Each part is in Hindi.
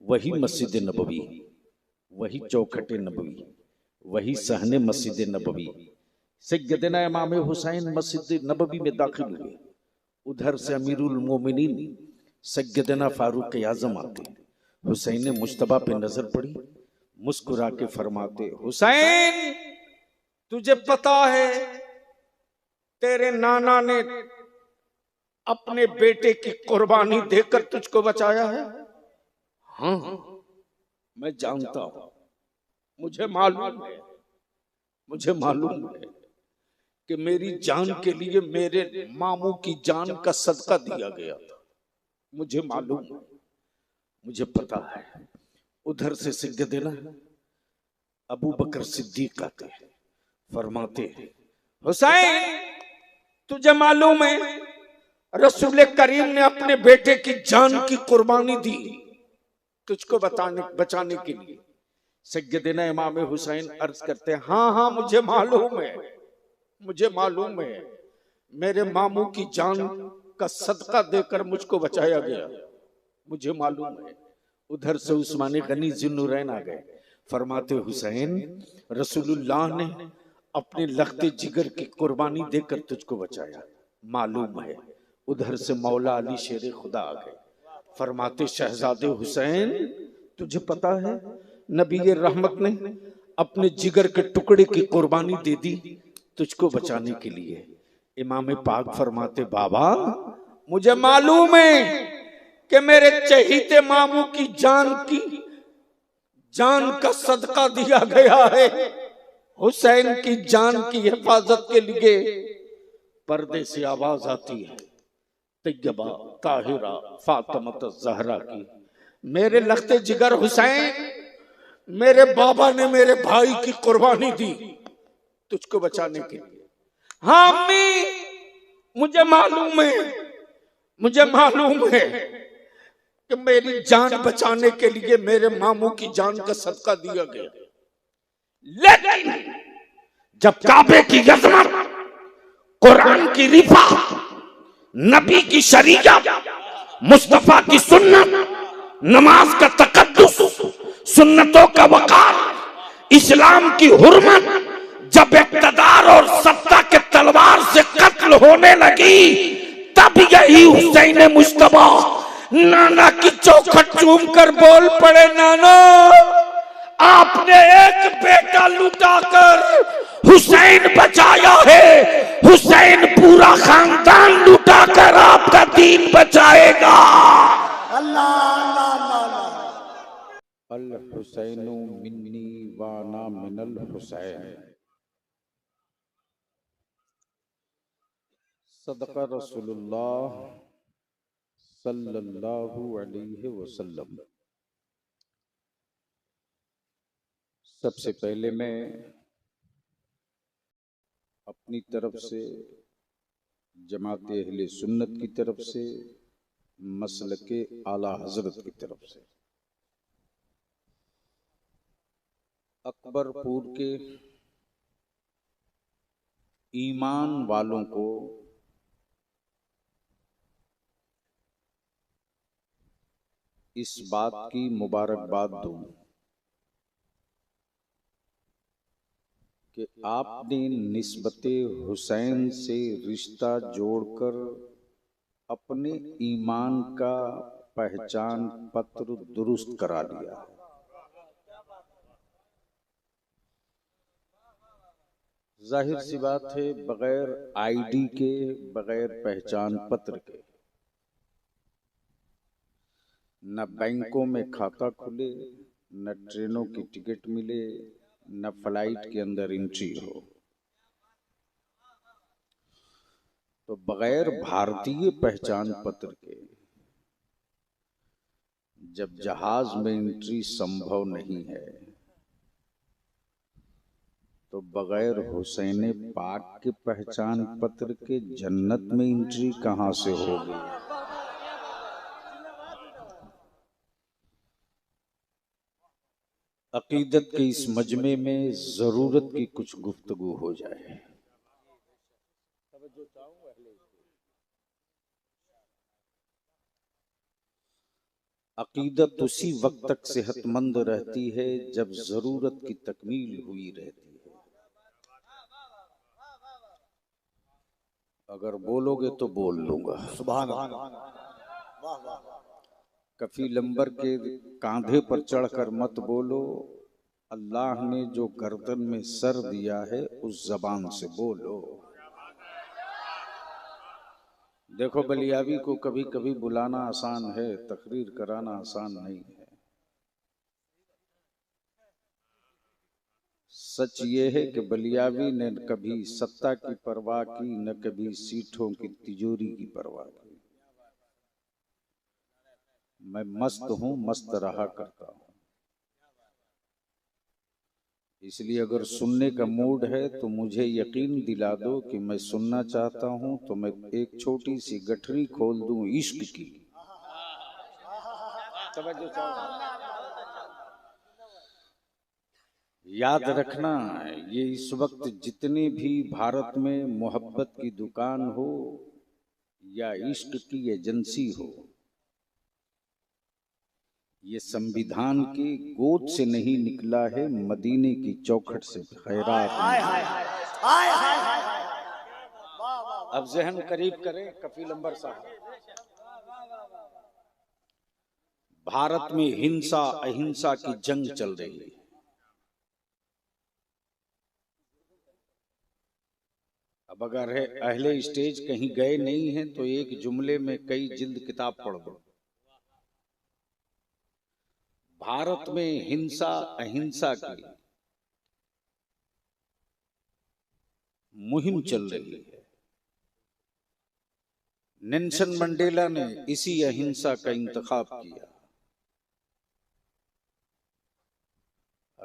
वही मस्जिद नबवी, वही चौखट नबवी, वही सहने मस्जिद नबवी। सैयदना इमाम हुसैन मस्जिद नबवी में दाखिल हुए, उधर से अमीरुल मोमिनीन सैयदना फारूक आजम आते। हुसैन मुश्तबा पे नजर पड़ी, मुस्कुरा के फरमाते, हुसैन तुझे पता है तेरे नाना ने अपने बेटे की कुर्बानी देकर तुझको बचाया है। हाँ मैं जानता हूं, मुझे मालूम है, मुझे मालूम है कि मेरी जान के लिए मेरे मामू की जान का सदका दिया गया था। मुझे मालूम है, मुझे पता है। उधर से सैयदना अबू बकर सिद्दीक आते, फरमाते, हुसैन तुझे मालूम है रसूल करीम ने अपने बेटे की जान की कुर्बानी दी तुझको बचाने के लिए। सैयदना इमाम हुसैन अर्ज करते हैं, हाँ हाँ मुझे मालूम है, मुझे मालूम है, मेरे मामू की जान का सदका देकर मुझको बचाया गया, मुझे मालूम है। उधर से उस्मान गनी ज़ुन्नुरैन आ गए, फरमाते, हुसैन रसूलुल्लाह ने अपने लख्ते जिगर की कुर्बानी देकर तुझको बचाया, मालूम है। उधर से मौला अली शेर खुदा आ गए, फरमाते, शहजादे हुसैन तुझे पता है नबी रहमत ने अपने जिगर के टुकड़े की कुर्बानी दे दी तुझको बचाने के लिए। इमाम पाक फरमाते, बाबा मुझे मालूम है कि मेरे चहीते मामू की जान का सदका दिया गया है। हुसैन की जान की हिफाजत के लिए पर्दे से आवाज आती है, तैयबा ताहिरा फातिमा ज़हरा की, मेरे लख्ते जिगर हुसैन, मेरे बाबा ने मेरे भाई की कुर्बानी दी तुझको बचाने के लिए। हाँ अम्मी मुझे मालूम है, मुझे मालूम है कि मेरी जान बचाने के लिए मेरे मामू की जान का सदका दिया गया, लेकिन जब काबे की अज़मत, कुरान की रिफा, नबी की शरीयत, मुस्तफा की सुन्नत, नमाज का तकद्दुस, सुन्नतों का वकार, इस्लाम की हुर्मत जब इक़्तिदार और सत्ता के तलवार से कत्ल होने लगी, तब यही हुसैन मुश्तबा नाना की चौखट चूम कर बोल पड़े, नाना आपने एक बेटा लुटाकर हुसैन बचाया है, हुसैन पूरा खानदान लुटाकर आपका दीन बचाएगा। अल हुसैनु मिन्नी व अना मिनल हुसैन, सदका रसूलुल्लाह सल्लल्लाहु अलैहि वसल्लम। सबसे पहले मैं अपनी तरफ से, जमात अहले सुन्नत की तरफ से, मसलके आला हजरत की तरफ से अकबरपुर के ईमान वालों को इस बात की मुबारकबाद दूं कि आपने निस्बते हुसैन से रिश्ता जोड़कर अपने ईमान का पहचान पत्र दुरुस्त करा लिया। जाहिर सी बात है, बगैर आईडी के, बगैर पहचान पत्र के न बैंकों में खाता खुले, न ट्रेनों की टिकट मिले, न फ्लाइट के अंदर एंट्री हो। तो बगैर भारतीय पहचान पत्र के जब जहाज में एंट्री संभव नहीं है, तो बगैर हुसैन पाक के पहचान पत्र के जन्नत में एंट्री कहां से होगी। अकीदत के इस मजमे में जरूरत की कुछ गुफ्तगू हो जाए। अकीदत उसी वक्त तक सेहतमंद रहती है जब जरूरत की तकमील हुई रहती है। अगर बोलोगे तो बोल लूंगा। सुभान अल्लाह। कफील अंबर के कांधे पर चढ़कर मत बोलो, अल्लाह ने जो गर्दन में सर दिया है उस जबान से बोलो। देखो बलियावी को कभी कभी बुलाना आसान है, तकरीर कराना आसान नहीं है। सच ये है कि बलियावी ने कभी सत्ता की परवाह की, न कभी सीटों की तिजोरी की परवाह की। मैं मस्त हूं, मस्त रहा करता हूं। इसलिए अगर सुनने का मूड है तो मुझे यकीन दिला दो कि मैं सुनना चाहता हूं, तो मैं एक छोटी सी गठरी खोल दूं इश्क की। याद रखना, ये इस वक्त जितने भी भारत में मोहब्बत की दुकान हो या इश्क की एजेंसी हो, ये संविधान की गोद से नहीं निकला है, मदीने की चौखट से खैरात। अब जहन करीब करें कफील अंबर साहब। भारत में हिंसा अहिंसा की जंग चल रही है। अब अगर है अहले स्टेज कहीं गए नहीं हैं तो एक जुमले में कई जिल्द किताब पढ़ दो। भारत में हिंसा अहिंसा की मुहिम चल रही है। नेल्सन मंडेला ने इसी अहिंसा का इंतखाब किया।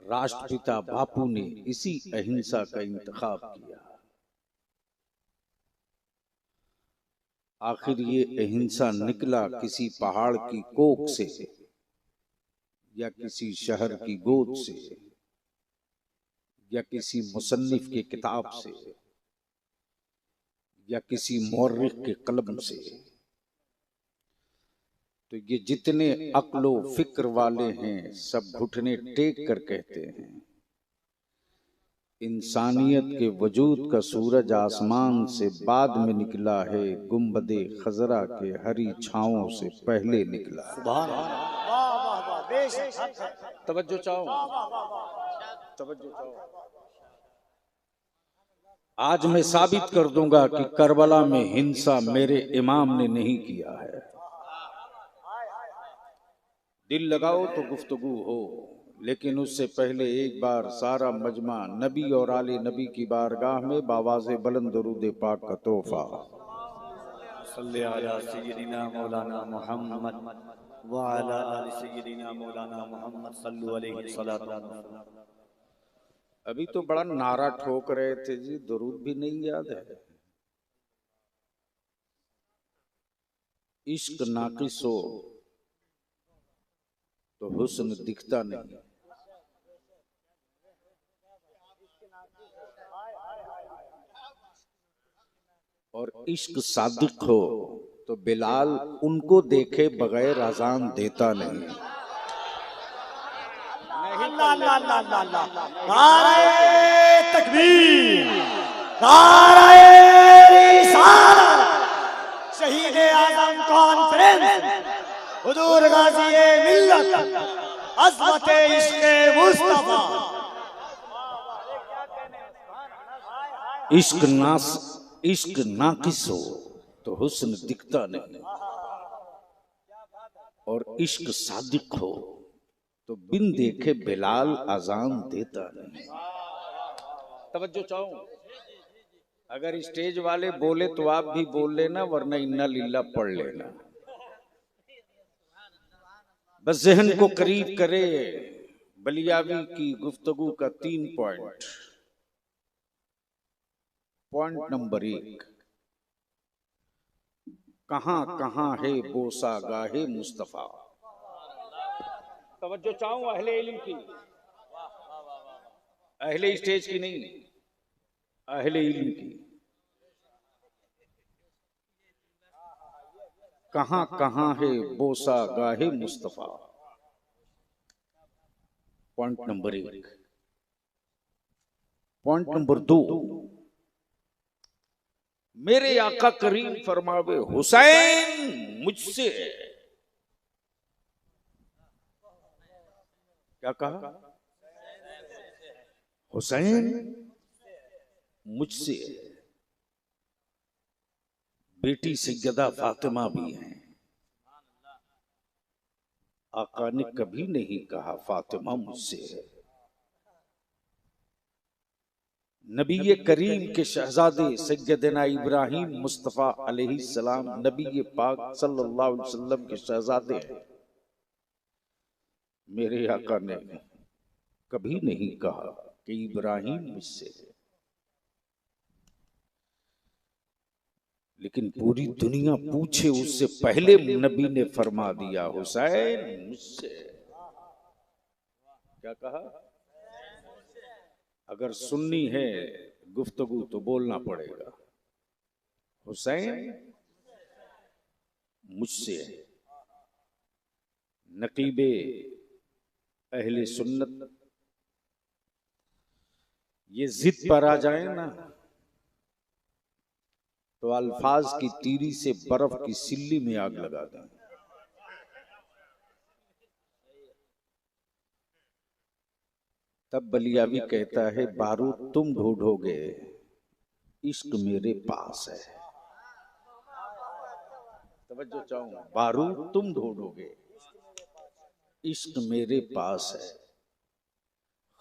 राष्ट्रपिता बापू ने इसी अहिंसा का इंतखाब किया। आखिर ये अहिंसा निकला किसी पहाड़ की कोख से या किसी शहर की गोद से या किसी मुसन्निफ के किताब से या किसी मौर्रिख के कलम से। तो ये जितने अक्लो फिक्र वाले हैं सब घुटने टेक कर कहते हैं, इंसानियत के वजूद का सूरज आसमान से बाद में निकला है, गुंबदे खजरा के हरी छाओं से पहले निकला। तवज्जो चाहो, तवज्जो चाहो। आज मैं साबित कर दूंगा कि करबला में हिंसा मेरे इमाम ने नहीं किया है। दिल लगाओ तो गुफ्तगू हो, लेकिन उससे पहले एक बार सारा मजमा नबी और आले नबी की बारगाह में बावाज़े बुलंद दुरूद पाक का तोहफा। सल्ले अला सय्यिदिना मौलाना मुहम्मद व अला आलि सय्यिदिना मौलाना मुहम्मद सल्लु अलैहि सलातो। अभी तो बड़ा नारा ठोक रहे थे जी, दुरूद भी नहीं याद है। इश्क नाकिस हो तो हुस्न दिखता नहीं, और इश्क सादिक हो तो बिलाल उनको देखे बगैर अजान देता नहीं। नारे तकबीर, नारे रिसालत, शहीद आज़म कॉन्फ्रेंस, हुजूर गाज़ी मिल्लत, अज़मत इश्क़ मुस्तफ़ा। इश्क नाकिस हो तो हुस्न दिखता नहीं, और इश्क सादिक हो तो बिन देखे बिलाल अजान देता नहीं। तवज्जो चाहो। अगर स्टेज वाले बोले तो आप भी बोल लेना, वरना इन्ना लिल्ला पढ़ लेना। बस जहन को करीब करे बलियावी की गुफ्तगू का 3 पॉइंट। पॉइंट नंबर 1, कहां कहां है बोसा गाहे मुस्तफा। तवज्जो चाहूं अहले इल्म की, अहले स्टेज की नहीं, अहले इल्म की। कहां कहां है बोसा गाहे Mustafa. Point number 1। Point number 2, मेरे आका करीम फरमावे हुसैन मुझसे है। क्या कहा? हुसैन मुझसे है। बेटी सैयदा फातिमा भी हैं। आका ने कभी नहीं कहा फातिमा मुझसे है। नबी करीम के शहजादे सैयदना इब्राहिम मुस्तफा अलैहिस्सलाम नबी पाक सल्लल्लाहु अलैहि वसल्लम के शहजादे हैं। मेरे आका ने कभी नहीं कहा कि इब्राहिम मुझसे है। लेकिन पूरी दुनिया पूछे उससे पहले नबी ने फरमा दिया हुसैन मुझसे। क्या कहा? अगर सुननी है गुफ्तगू तो बोलना पड़ेगा, हुसैन मुझसे है। नकीबे अहले सुन्नत ये जिद पर आ जाए ना तो अल्फाज की तीरी से बर्फ की सिल्ली में आग लगा दें। तब बलियावी कहता है बारूद तुम ढूंढोगे, इश्क मेरे पास है। तवज्जो चाहूं, बारूद तुम ढूंढोगे, इश्क मेरे पास है।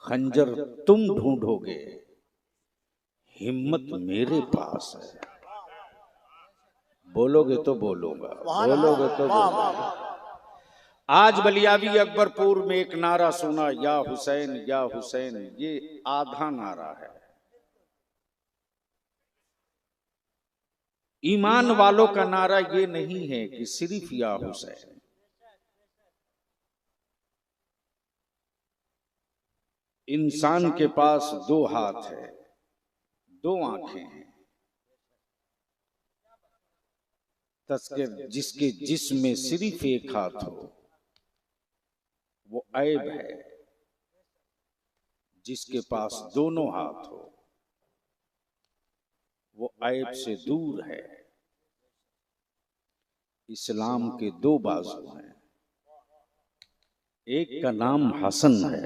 खंजर तुम ढूंढोगे, हिम्मत मेरे पास है। बोलोगे तो बोलूंगा, बोलोगे तो बोलूंगा। आज बलियावी अकबरपुर में एक नारा सुना, या हुसैन या हुसैन। ये आधा नारा है। ईमान वालों का नारा ये नहीं है कि सिर्फ या हुसैन। इंसान के पास 2 हाथ है, 2 आंखें हैं। तस्कर जिसके जिस्म में सिर्फ एक हाथ हो वो ऐब है। जिसके पास दोनों हाथ हो वो ऐब से दूर है। इस्लाम के 2 बाजू हैं। एक का नाम हसन है।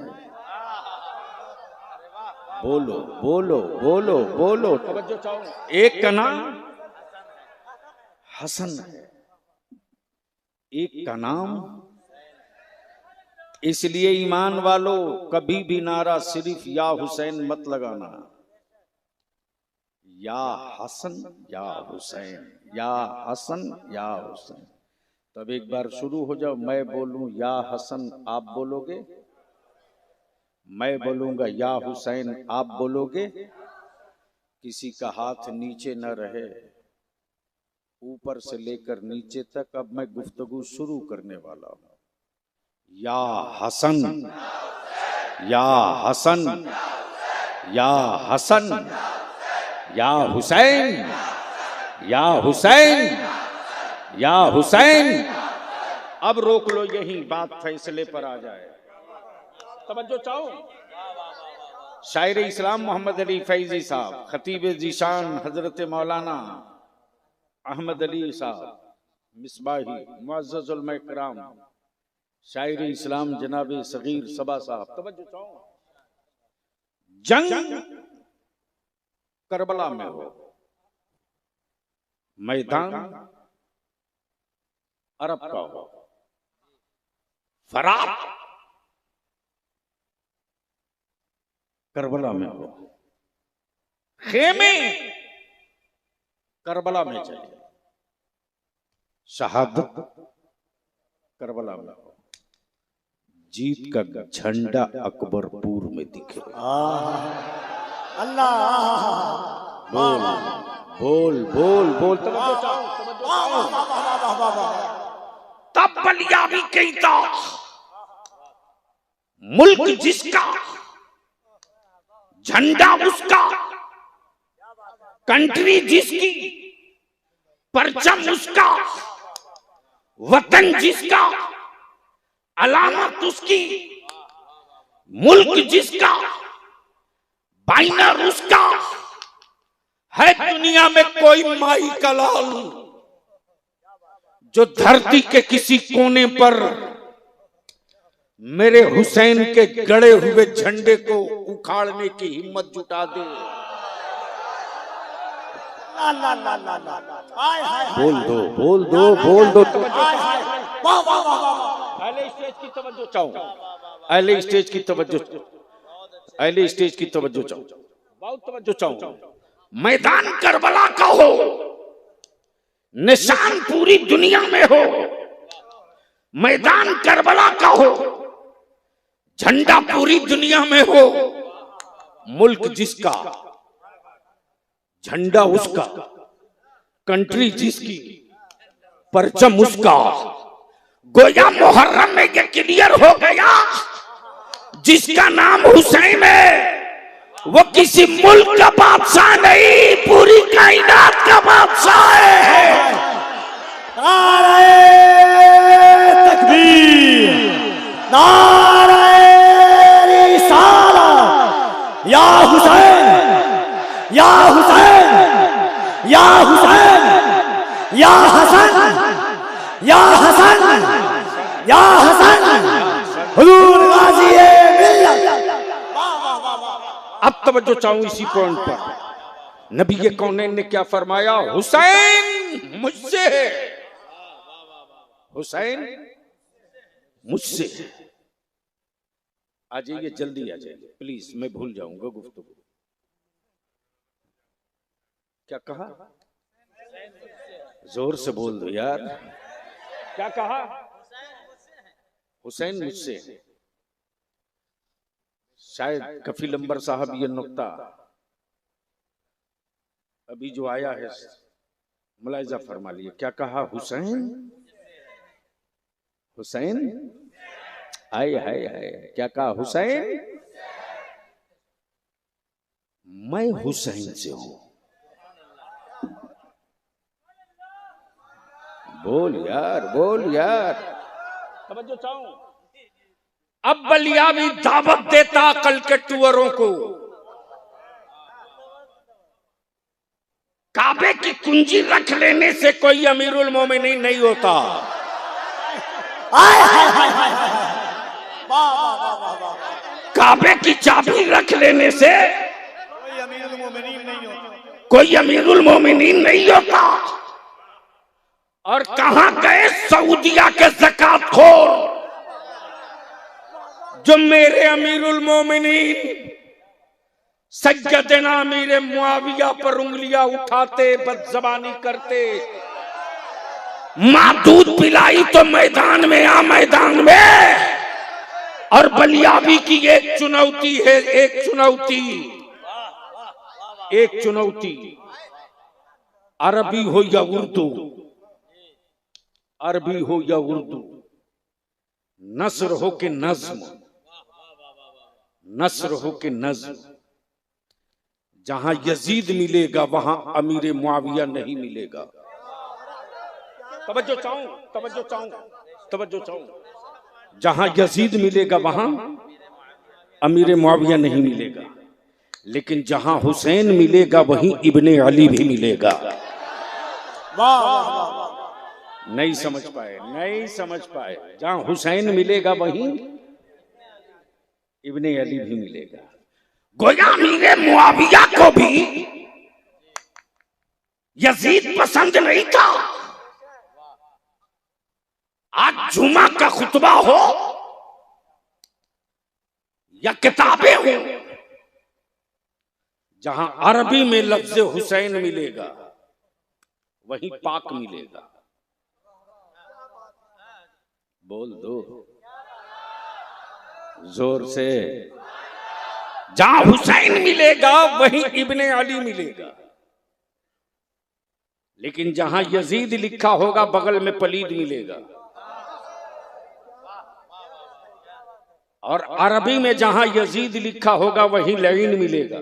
बोलो बोलो बोलो बोलो। एक का नाम हसन है, एक का नाम। इसलिए ईमान वालों कभी भी नारा सिर्फ या हुसैन मत लगाना। या हसन या हुसैन, या हसन या हुसैन। तब एक बार शुरू हो जाओ, मैं बोलूं या हसन आप बोलोगे, मैं बोलूंगा या हुसैन आप बोलोगे। किसी का हाथ नीचे न रहे, ऊपर से लेकर नीचे तक। अब मैं गुफ्तगू शुरू करने वाला हूं। या हसन, या हसन, या हसन, या हुसैन, या हुसैन, या हुसैन। अब रोक लो, यही बात फैसले पर आ जाए। तवज्जो चाहो। शायर इस्लाम मोहम्मद अली फैजी साहब, खतीब जीशान हजरत मौलाना अहमद अली साहब मिसबाही मुअज़्ज़ज़ उलमा इकराम, शायर इस्लाम जनाब सगीर सबा साहब। तवज्जो चाहो। जंग करबला में हो, मैदान अरब का हो, फरात करबला में हो, खेमे करबला में चले, शहादत करबला में हो, जीत का झंडा अकबरपुर में दिखे। अल्लाह बोल बोल बोल बोल। तब बलियावी कहता मुल्क जिसका झंडा उसका, कंट्री जिसकी परचम उसका, वतन जिसका अलामत उसकी, मुल्क जिसका बाइनर उसका, है दुनिया में कोई माई का लाल जो धरती के किसी कोने पर मेरे हुसैन के गड़े हुए झंडे को उखाड़ने की हिम्मत जुटा दे। बोल दो बोल दो बोल दो। अहले स्टेज की तवज्जो चाहूं, अहले स्टेज की तवज्जो, अहले स्टेज की तवज्जो चाहूं, बहुत तवज्जो चाहूं। मैदान करबला का हो, निशान पूरी दुनिया में हो, मैदान करबला का हो, झंडा पूरी दुनिया में हो, मुल्क जिसका झंडा उसका, कंट्री जिसकी परचम उसका। गोया मुहर्रम में ये क्लियर हो गया, जिसका नाम हुसैन है वो किसी मुल्क का बादशाह नहीं, पूरी कायनात का बादशाह है। नारे तकबीर, नारे रिसालत, या हुसैन, या हुसैन, या हुसैन, या हसन, या हसन, या हसन, हुजूर गाज़ी मिल्लत। अब तवज्जो चाहूं इसी पॉइंट पर। नबी ये कौनैन ने क्या फरमाया? हुसैन मुझसे है, हुसैन मुझसे। आ जाइए, जल्दी आ जाइए प्लीज, मैं भूल जाऊंगा गुफ्तगू। क्या कहा? जोर से बोल दो यार, क्या कहा? हुसैन मुझसे है। शायद कफील अंबर साहब ये नुक्ता अभी जो आया है मुलाहिजा फरमा लिए। क्या कहा? हुसैन, हुसैन, हाय हाय हाय, क्या कहा? हुसैन, मैं हुसैन से हूं। बोल यार, बोल यार, तवज्जो चाहूं। अब बलिया भी दावत देता कल के टूअरों को, काबे की कुंजी रख लेने से कोई अमीरुल मोमिनीन नहीं होता। काबे की चाबी रख लेने से कोई अमीरुल मोमिनीन नहीं होता, कोई अमीरुल मोमिनीन नहीं होता। और कहां गए सऊदिया के ज़कात खोर जो मेरे अमीरुल मोमिनीन सैयदना अमीर मुआविया पर उंगलियां उठाते, बदज़बानी करते। मां दूध पिलाई तो मैदान में आ, मैदान में। और बलियाबी की एक चुनौती है, एक चुनौती, एक चुनौती, अरबी हो या उर्दू, अरबी हो या उर्दू, नस्र हो के नज्म, नस्र हो के नज्म। जहां यजीद मिलेगा वहां अमीर मुआविया नहीं मिलेगा। तवज्जो चाहूं, तवज्जो चाहूं, तवज्जो चाहूं। जहां यजीद मिलेगा वहां अमीर मुआविया नहीं मिलेगा, लेकिन जहां हुसैन मिलेगा वहीं इब्ने अली भी मिलेगा। नहीं समझ पाए, नहीं समझ पाए। जहां हुसैन मिलेगा वहीं इब्ने अली भी मिलेगा। गोया अमीर मुआविया को भी यजीद पसंद नहीं था। आज जुमा का खुतबा हो या किताबें हो, जहां अरबी में लफ्ज़ हुसैन मिलेगा वहीं पाक मिलेगा। बोल दो जोर से। जहां हुसैन मिलेगा वहीं इब्ने अली मिलेगा, लेकिन जहां यजीद लिखा होगा बगल में पलीद मिलेगा। और अरबी में जहां यजीद लिखा होगा वहीं लईन मिलेगा।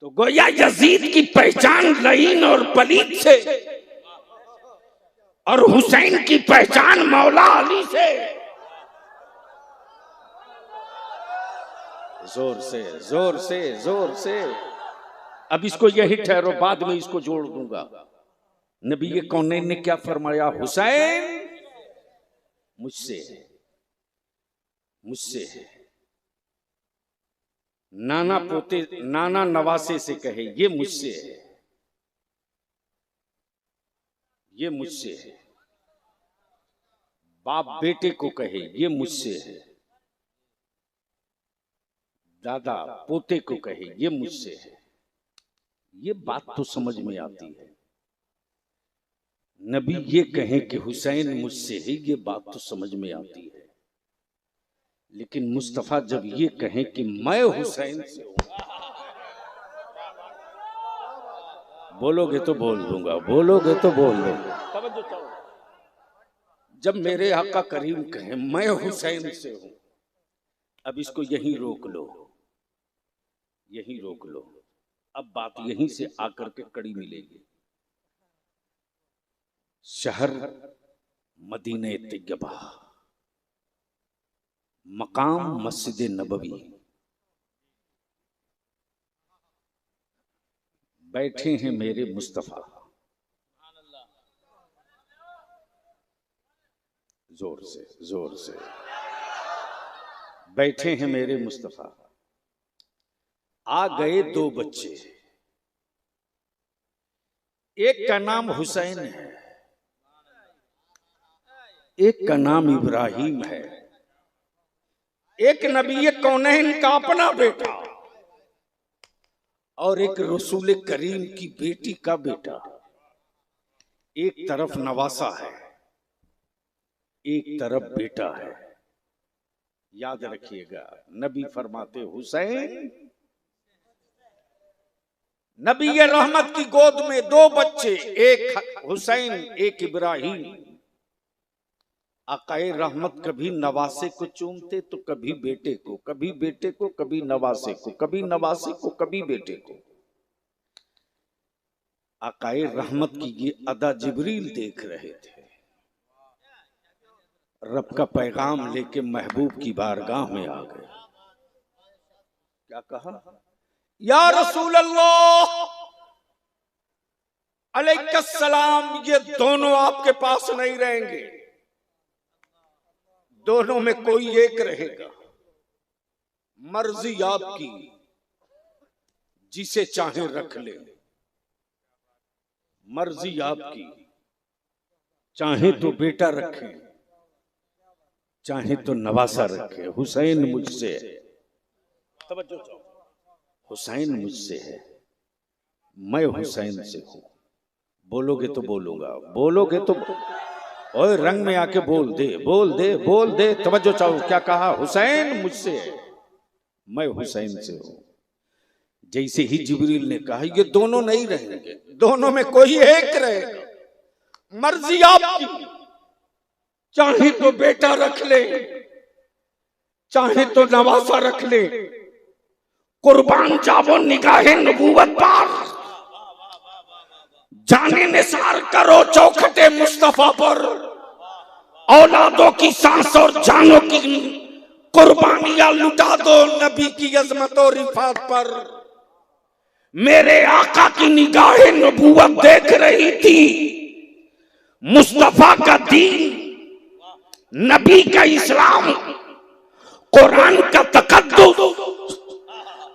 तो गोया यजीद की पहचान लईन और पलीद से और हुसैन की पहचान मौला अली से। जोर से जोर से जोर से। अब इसको यही ठहरो, बाद में इसको जोड़ दूंगा। नबी ये कौनैन ने क्या फरमाया? हुसैन मुझसे है, मुझसे है। नाना पोते नाना नवासे से कहे ये मुझसे है, ये मुझसे है। बाप बेटे को कहे ये मुझसे है, दादा पोते को कहे ये मुझसे है। ये बात तो समझ में आती है। नबी ये कहें कि हुसैन मुझसे है, ये बात तो समझ में आती है। लेकिन मुस्तफा जब ये कहें कि मैं हुसैन से हूं, बोलोगे तो बोल दूंगा, बोलोगे तो बोल दूंगा। जब मेरे आका करीम कहें मैं हुसैन से हूं, अब इसको यहीं रोक लो, यहीं रोक लो। अब बात यहीं से आकर के कड़ी मिलेगी। शहर मदीने तैयबा, मकाम मस्जिद नबवी, बैठे हैं मेरे मुस्तफा। जोर से जोर से। बैठे हैं मेरे मुस्तफा। आ गए दो बच्चे, एक का नाम हुसैन है, एक का नाम इब्राहिम है। एक नबी कौनैन का अपना बेटा और एक रसूल करीम की बेटी का बेटा। एक तरफ नवासा है, एक तरफ बेटा है। याद रखिएगा, नबी फरमाते हुसैन, नबी रहमत की गोद में दो बच्चे, एक हुसैन एक इब्राहिम। आकाए रहमत कभी नवासे को चूमते तो कभी बेटे को, कभी बेटे को कभी नवासे को, कभी नवासे को कभी बेटे को। आकाए रहमत की ये अदा जिब्रील देख रहे थे। रब का पैगाम लेके महबूब की बारगाह में आ गए। क्या कहा? या रसूल अल्लाह अलैहिस्सलाम, ये दोनों आपके पास नहीं रहेंगे, दोनों में कोई एक रहेगा। मर्जी आपकी, जिसे चाहे रख ले। मर्जी आपकी, चाहे तो बेटा रखे, चाहे तो नवासा रखे। हुसैन मुझसे है, हुसैन मुझसे है, मैं हुसैन से हूं। बोलोगे तो बोलूंगा, बोलोगे तो ओए रंग में आके बोल दे, बोल दे, बोल दे। तवज्जो चाहो, क्या कहा? हुसैन मुझसे है, मैं हुसैन से हूं। जैसे ही जिब्रील ने कहा ये दोनों नहीं रहेंगे, दोनों में कोई एक रहेगा। मर्जी आपकी, चाहे तो बेटा रख ले, चाहे तो नवासा रख ले। कुर्बान जावो निगाहे नबूवत पर, जाने निसार करो चौखटे मुस्तफा पर। औलादों की सांस और जानों की कुर्बानियां लुटा दो नबी की अजमत और रिफात पर। मेरे आका की निगाहे नबूवत देख रही थी, मुस्तफा का दीन, नबी का इस्लाम, कुरान का तकद्दुस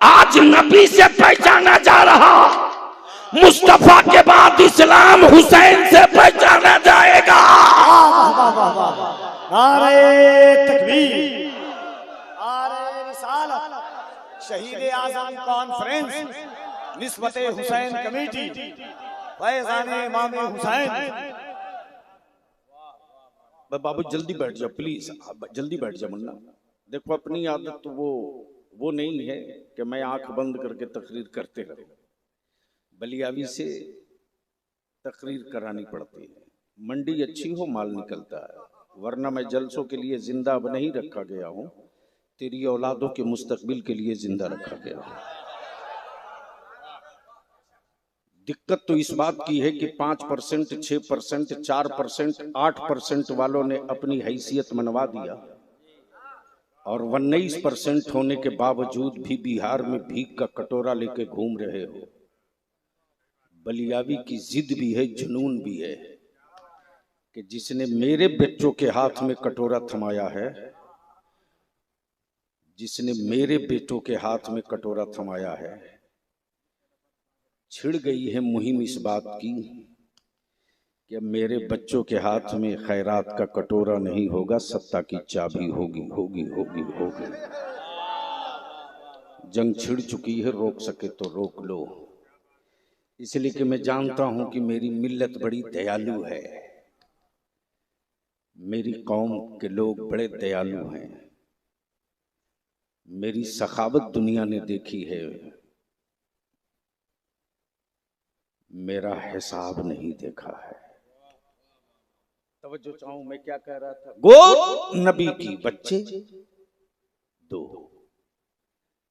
आज नबी से पहचाना जा रहा। मुस्तफा के बाद इस्लाम हुसैन से पहचाना जाएगा। नारे तकबीर, नारे रिसालत, शहीद आज़म कॉन्फ्रेंस, निस्बते हुसैन कमेटी, फैज़ाने इमाम हुसैन। बाबू जल्दी बैठ जाओ प्लीज, जल्दी बैठ जाओ मुन्ना। देखो अपनी आदत तो वो नहीं है कि मैं आंख बंद करके तकरीर करते रहूं। बलियावी से तकरीर करानी पड़ती है। मंडी अच्छी हो माल निकलता है, वरना मैं जलसों के लिए जिंदा अब नहीं रखा गया हूं, तेरी औलादों के मुस्तकबिल के लिए जिंदा रखा गया हूं। दिक्कत तो इस बात की है कि 5%, 6%, 4%, 8% वालों ने अपनी हैसियत मनवा दिया और 19% होने के बावजूद भी बिहार में भीख का कटोरा लेके घूम रहे हो। बलियावी की जिद भी है, जुनून भी है कि जिसने मेरे बच्चों के हाथ में कटोरा थमाया है, जिसने मेरे बेटों के हाथ में कटोरा थमाया है, छिड़ गई है मुहिम इस बात की कि मेरे बच्चों के हाथ में खैरात का कटोरा नहीं होगा, सत्ता की चाबी होगी होगी होगी होगी। जंग छिड़ चुकी है, रोक सके तो रोक लो। इसलिए कि मैं जानता हूं कि मेरी मिल्लत बड़ी दयालु है, मेरी कौम के लोग बड़े दयालु हैं, मेरी सखावत दुनिया ने देखी है, मेरा हिसाब नहीं देखा है। तवज्जो चाहूं, मैं क्या कह रहा था? गोद नबी की बच्चे दो,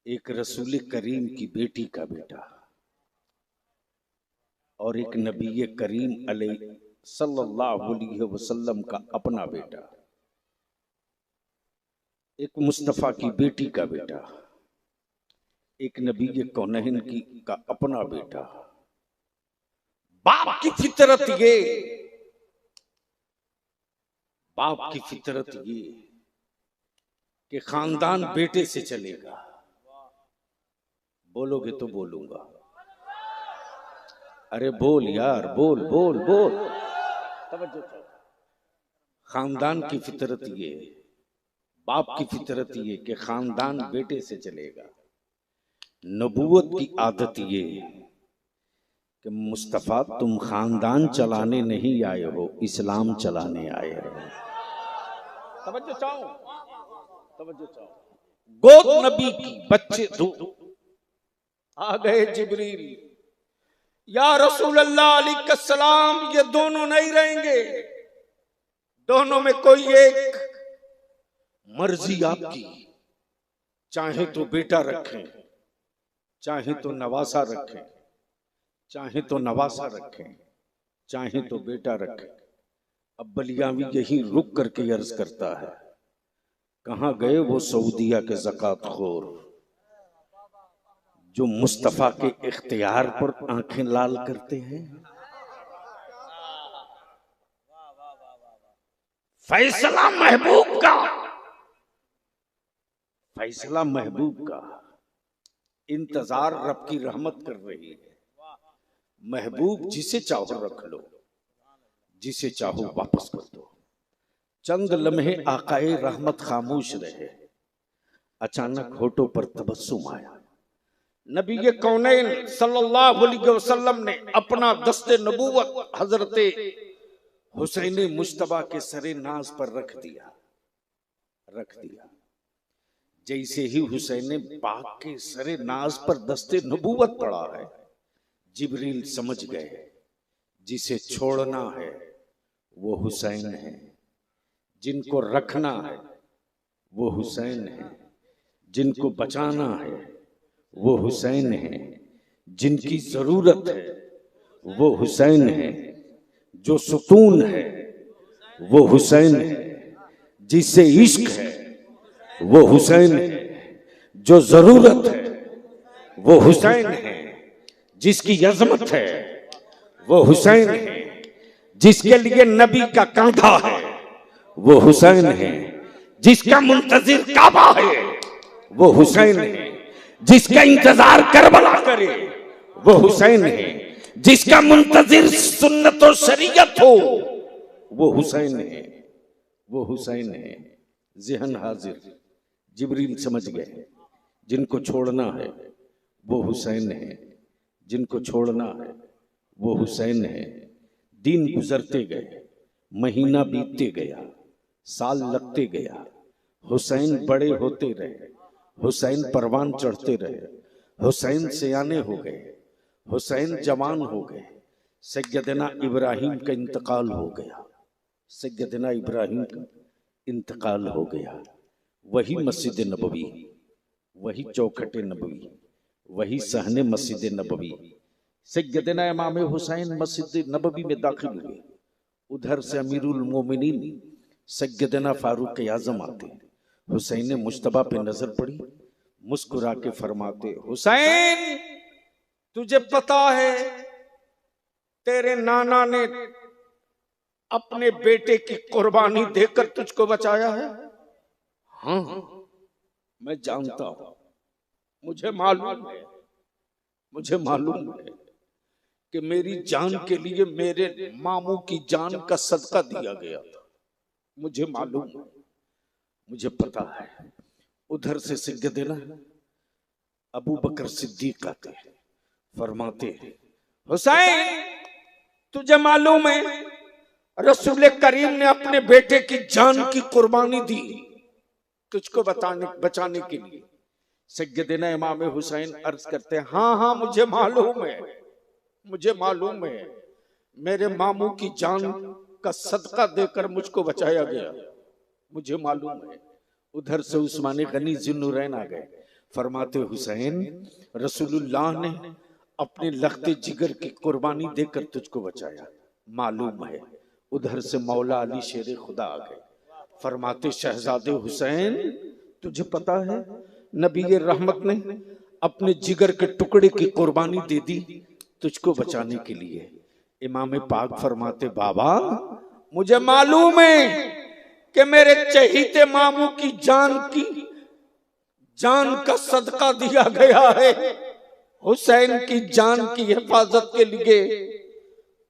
एक रसूल करीम की बेटी का बेटा और एक नबी करीम अलैहि सल्लल्लाहु अलैहि वसल्लम का अपना बेटा, एक मुस्तफा की बेटी का बेटा, एक नबी कौनैन की का अपना बेटा। बाप की फितरत ये, बाप की फितरत ये कि खानदान बेटे से चलेगा। बोलोगे तो बोलूंगा, अरे बोल यार, बोल बोल बोल। खानदान की फितरत ये, बाप की फितरत ये कि खानदान बेटे से चलेगा। नबूवत की आदत ये कि मुस्तफा तुम खानदान चलाने नहीं आए हो, इस्लाम चलाने आए हो। तवज्जो चाहो, तवज्जो चाहो। गोद नबी की बच्चे दो, आ गए जिब्रील, या रसूल अल्लाह अलैहिस्सलाम, ये दोनों नहीं रहेंगे, दोनों में कोई एक, मर्जी आपकी, चाहे तो बेटा रखें, चाहे तो नवासा रखें, चाहे तो नवासा रखें, चाहे तो बेटा रखें। अब बलियावी यही रुक करके अर्ज करता है, कहां गए वो सऊदिया के ज़कात खोर जो मुस्तफा के इख्तियार पर आंखें लाल करते हैं। फैसला महबूब का, फैसला महबूब का इंतजार रब की रहमत कर रही है। महबूब जिसे चाहो रख लो, जिसे चाहो वापस कर दो। चंद लम्हे आकाए रहमत खामोश रहे, अचानक होठों पर तबस्सुम आया। नबी कौनैन सल्लल्लाहु अलैहि वसल्लम ने अपना दस्ते नबूवत हजरते हुसैन मुश्तबा के सरे नाज पर रख दिया, रख दिया। जैसे ही हुसैन पाक के सरे नाज पर दस्ते नबूवत पड़ा है, जिब्रील समझ गए जिसे छोड़ना है वो हुसैन है, जिनको रखना है वो हुसैन है, जिनको बचाना है वो हुसैन है, जिनकी जरूरत है वो हुसैन है, जो सुकून है वो हुसैन है, जिससे इश्क है वो हुसैन है, जो जरूरत है वो हुसैन है, जिसकी अजमत है वो हुसैन है, जिसके लिए नबी का कांधा है वो हुसैन है, जिसका मुंतजिर काबा है वो हुसैन है, जिसका इंतजार करबला करे वो हुसैन है, जिसका मुंतजिर सुन्नत और शरीयत हो वो हुसैन है, वो हुसैन है। ज़हन हाजिर, जिब्रील समझ गए जिनको छोड़ना है वो हुसैन है, जिनको छोड़ना है वो हुसैन है। दिन गुजरते गए, महीना बीतते गया, साल लगते गया, हुसैन बड़े होते रहे, हुसैन परवान चढ़ते रहे, हुसैन सियाने हो गए, हुसैन जवान हो गए। सैयदना इब्राहिम का इंतकाल हो गया, सैयदना इब्राहिम का इंतकाल हो गया। वही मस्जिद नबवी, वही चौखट नबवी, वही सहने मस्जिद नबवी, सैयदना इमाम हुसैन मस्जिद नबवी में दाखिल हुए। उधर से अमीरुल मोमिनीन सैयदना फारूक आजम आते। हुसैन मुश्तबा पे नजर पड़ी, मुस्कुरा के फरमाते, हुसैन तुझे पता है तेरे नाना ने अपने बेटे की कुर्बानी देकर तुझको बचाया है? हाँ मैं जानता हूं, मुझे मालूम है कि मेरी जान के लिए मेरे मामू की जान का सदका दिया गया था। मुझे मालूम है, मुझे पता है। उधर से सैयदना अबू बकर सिद्दीक आते, फरमाते, हुसैन तुझे मालूम है रसूल करीम ने अपने बेटे की जान की कुर्बानी दी तुझको बचाने के लिए। सैयदना इमाम हुसैन अर्ज करते हैं, हाँ हाँ मुझे मालूम है मेरे मामू की जान का सदका देकर मुझको बचाया गया, मुझे मालूम है। उधर से उस्मान गनी ज़ुन्नुरैन आ गए, फरमाते, हुसैन रसूलुल्लाह ने अपने लख्ते जिगर की कुर्बानी देकर तुझको बचाया, मालूम है। उधर से मौला अली शेर खुदा आ गए, फरमाते, शहजादे हुसैन तुझे पता है नबी रहमत ने अपने जिगर के टुकड़े की कुर्बानी दे दी तुझको बचाने के लिए। इमाम पाक फरमाते, बाबा मुझे मालूम है कि मेरे चहीते मामू की जान का सदका दिया गया है। हुसैन की जान की हिफाजत के लिए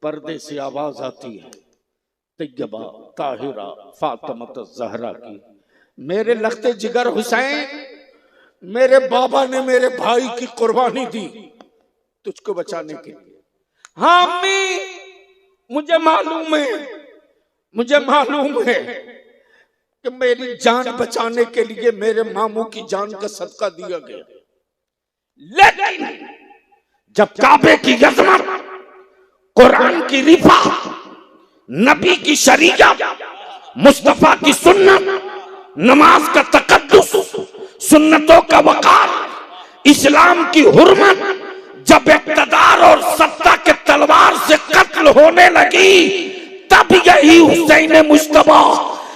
पर्दे से आवाज आती है, तैयबा ताहिरा फातिमा ज़हरा की, मेरे लख्ते जिगर हुसैन, मेरे बाबा ने मेरे भाई की कुर्बानी दी तुझको बचाने के लिए। हाँ अम्मी मुझे मालूम है कि मेरी जान बचाने के लिए मेरे मामू की जान का सदका दिया गया, लेकिन जब काबे की अज़मत, कुरान की रिफा, नबी की शरीयत, मुस्तफा की सुन्नत, नमाज का तकद्दुस, सुन्नतों का वकार, इस्लाम की हुर्मत, जब इक़्तिदार और सत्ता के तलवार से कत्ल होने लगी, तब यही हुसैन मुश्तबा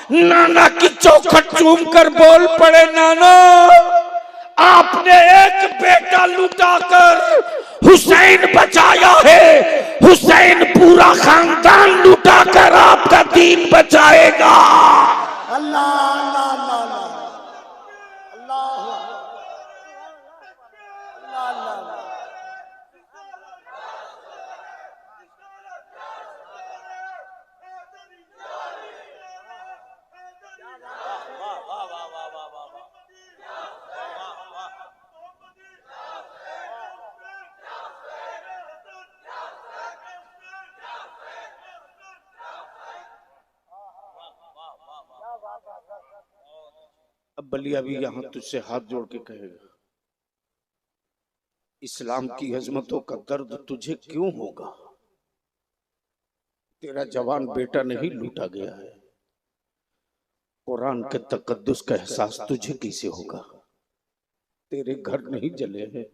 नाना की चौखट चूम कर बोल पड़े, नाना आपने एक बेटा लुटाकर हुसैन बचाया है, हुसैन पूरा खानदान लुटाकर आपका दीन बचाएगा। अल्लाह अल्लाह अल्लाह अल्लाह अल्लाह। अब बलिया भी यहां तुझसे हाथ जोड़ के कहेगा, इस्लाम की अजमतों का दर्द तुझे क्यों होगा? तेरा जवान बेटा नहीं लूटा गया है, कुरान के तकद्दुस का एहसास तुझे कैसे होगा? तेरे घर नहीं जले हैं,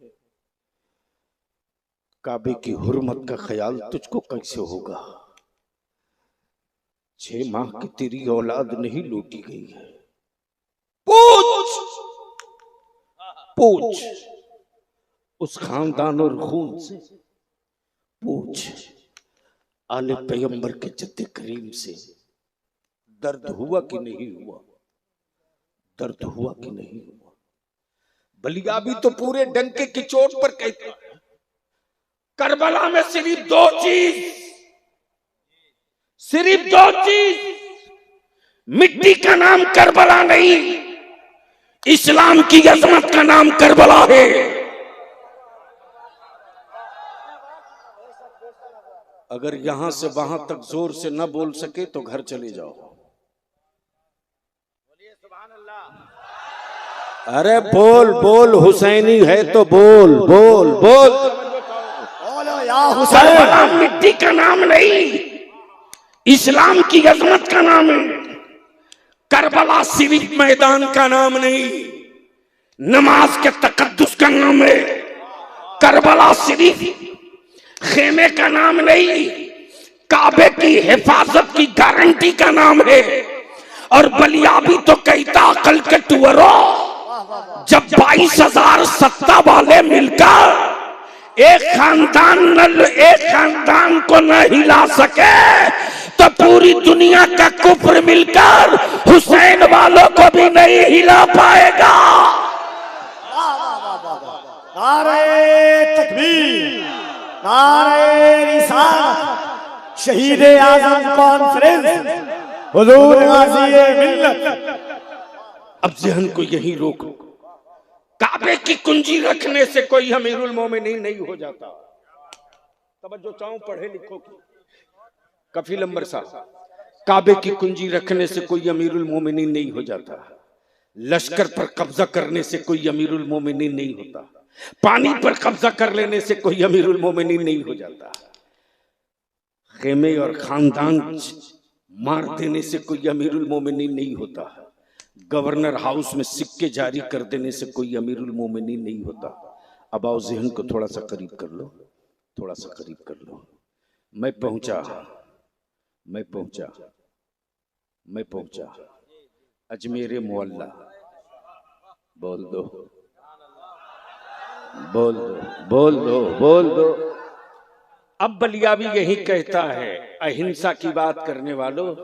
काबे की हुर्मत का ख्याल तुझको कैसे होगा? 6 माह की तेरी औलाद नहीं लूटी गई है। पूछ उस खानदान और खून से, पूछ आले पैगंबर के जद्दे करीम से, दर्द हुआ कि नहीं हुआ? दर्द हुआ कि नहीं हुआ? बलिया भी तो पूरे डंके की चोट पर कहता है, करबला में सिर्फ दो चीज, मिट्टी का नाम करबला नहीं, इस्लाम की अजमत का नाम करबला है। अगर यहां से वहां तक जोर से न बोल सके तो घर चले जाओ। अरे बोल बोल, हुसैनी है तो बोल बोल बोल। करबला मिट्टी का नाम नहीं, इस्लाम की अजमत का नाम है। करबला सिर्फ मैदान का नाम नहीं, नमाज के तकद्दुस का नाम है। करबला सिर्फ खेमे का नाम नहीं, काबे की हिफाजत की गारंटी का नाम है। और बलियाबी तो कहता अकल के टुअरो, जब 22,000 सत्ता वाले मिलकर एक खानदान को न हिला सके, तो पूरी दुनिया का कुफ्र मिलकर हुसैन वालों को भी नहीं हिला पाएगा। नारे तकबीर, नारे रिसालत, शहीद आजम कॉन्फ्रेंस, हुजूर गाज़ी मिल्लत। अब जहन को यही रोको, काबे की कुंजी रखने से कोई अमीरुल मोमिनीन नहीं हो जाता। तवज्जो चाहूं पढ़े लिखो की, कफील अंबर साहब, काबे की कुंजी रखने से कोई अमीरुल मोमिनीन नहीं हो जाता। लश्कर पर कब्जा करने से कोई अमीरुल मोमिनीन नहीं होता। पानी पर कब्जा कर लेने से कोई अमीरुल मोमिनीन नहीं हो जाता। खेमे और खानदान मार देने से कोई अमीरुल मोमिनीन नहीं होता। गवर्नर हाउस में सिक्के जारी कर देने से कोई अमीरुल मोमिनीन नहीं होता। अब आओ जहन को थोड़ा सा करीब कर लो, थोड़ा सा करीब कर लो। मैं पहुंचा अजमेर मोहल्ला। बोल दो, बोल दो, बोल दो, बोल दो। अब बलियाबी यही कहता है, अहिंसा की बात करने वालों,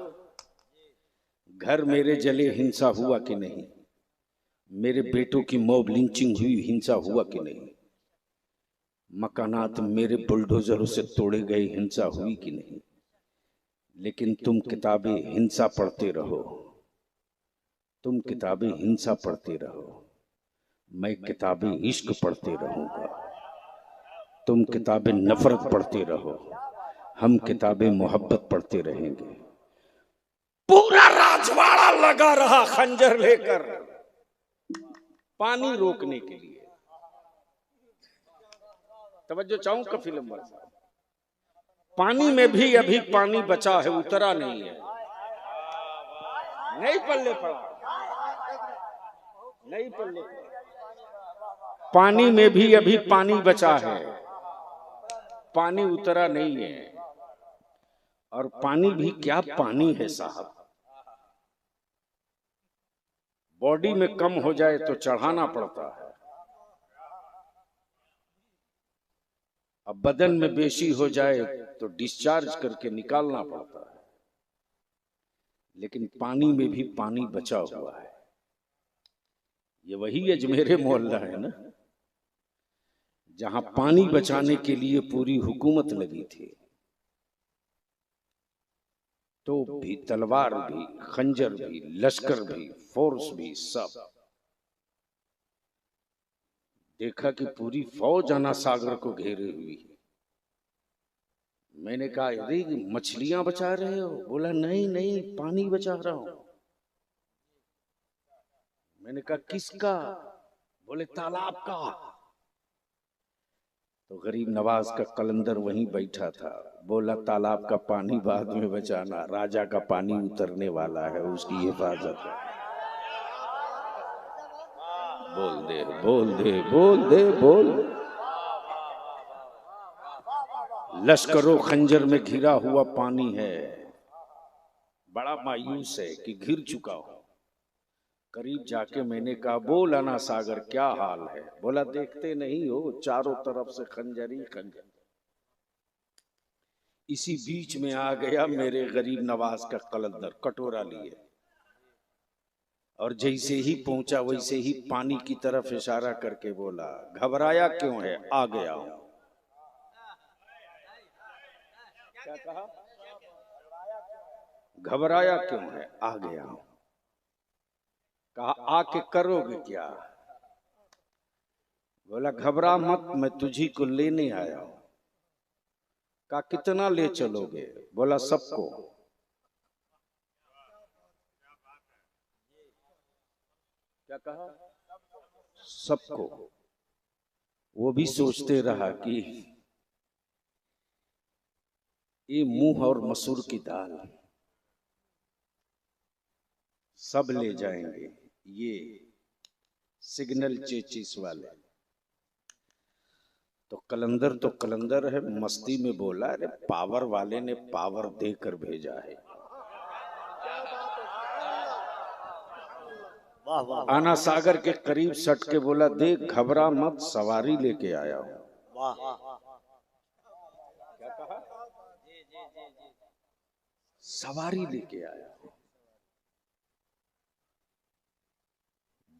घर मेरे जले हिंसा हुआ कि नहीं? मेरे बेटों की मॉब लिंचिंग हुई, हिंसा हुआ कि नहीं? मकानात मेरे बुलडोजरों से तोड़े गए, हिंसा हुई कि नहीं? लेकिन तुम किताबें हिंसा पढ़ते रहो, तुम किताबें हिंसा पढ़ते रहो, मैं किताबें इश्क पढ़ते रहूंगा। तुम किताबें नफरत पढ़ते रहो, हम किताबें मोहब्बत पढ़ते रहेंगे। पूरा राजवाड़ा लगा रहा खंजर लेकर पानी रोकने के लिए। तवज्जो चाहूं कफील अंबर साहब, पानी में भी अभी पानी बचा है, उतरा नहीं है, नहीं पल्ले पड़ा, नहीं पल्ले पड़ा। पानी में भी अभी पानी बचा है, पानी उतरा नहीं है। और पानी भी क्या पानी है साहब, बॉडी में कम हो जाए तो चढ़ाना पड़ता है, अब बदन में बेशी हो जाए तो डिस्चार्ज करके निकालना पड़ता है। लेकिन पानी में भी पानी बचा हुआ है। ये वही अजमेर मोहल्ला है ना, जहां पानी बचाने के लिए पूरी हुकूमत लगी थी। तोप भी, तलवार भी, खंजर भी, लश्कर भी, फोर्स भी, सब। देखा कि पूरी फौज आना सागर को घेरे हुई है। मैंने कहा, अरे मछलियां बचा रहे हो? बोला नहीं नहीं, पानी बचा रहा हूं। मैंने कहा किसका? बोले तालाब का। तो गरीब नवाज का कलंदर वहीं बैठा था, बोला तालाब का पानी बाद में बचाना, राजा का पानी उतरने वाला है, उसकी हिफाजत है। बोल दे, बोल दे, बोल दे, बोल दे। लश्करों खंजर में घिरा हुआ पानी है, बड़ा मायूस है कि घिर चुका हो। करीब जाके मैंने कहा, बोल अना सागर क्या हाल है? बोला देखते नहीं हो, चारों तरफ से खंजर ही खंजर। इसी बीच में आ गया मेरे गरीब नवाज का कलंदर कटोरा लिए, और जैसे ही पहुंचा वैसे ही पानी की तरफ इशारा करके बोला, घबराया क्यों है? आ गया हूं। क्या कहा? घबराया क्यों है? आ गया हूं। कहा आके करोगे क्या? बोला घबरा मत, मैं तुझी को लेने आया हूं। कहा कितना ले चलोगे? बोला सबको। क्या कहा? सबको। वो भी सोचते रहा कि ये मुंह और मसूर की दाल सब ले जाएंगे, ये सिग्नल चेचिस वाले। तो कलंदर है, मस्ती में बोला, अरे पावर वाले ने पावर देकर भेजा है। वाह वाह आना सागर के करीब सट के बोला, देख घबरा मत, सवारी लेके आया हूं। वाह। क्या कहा? सवारी लेके आया हूं।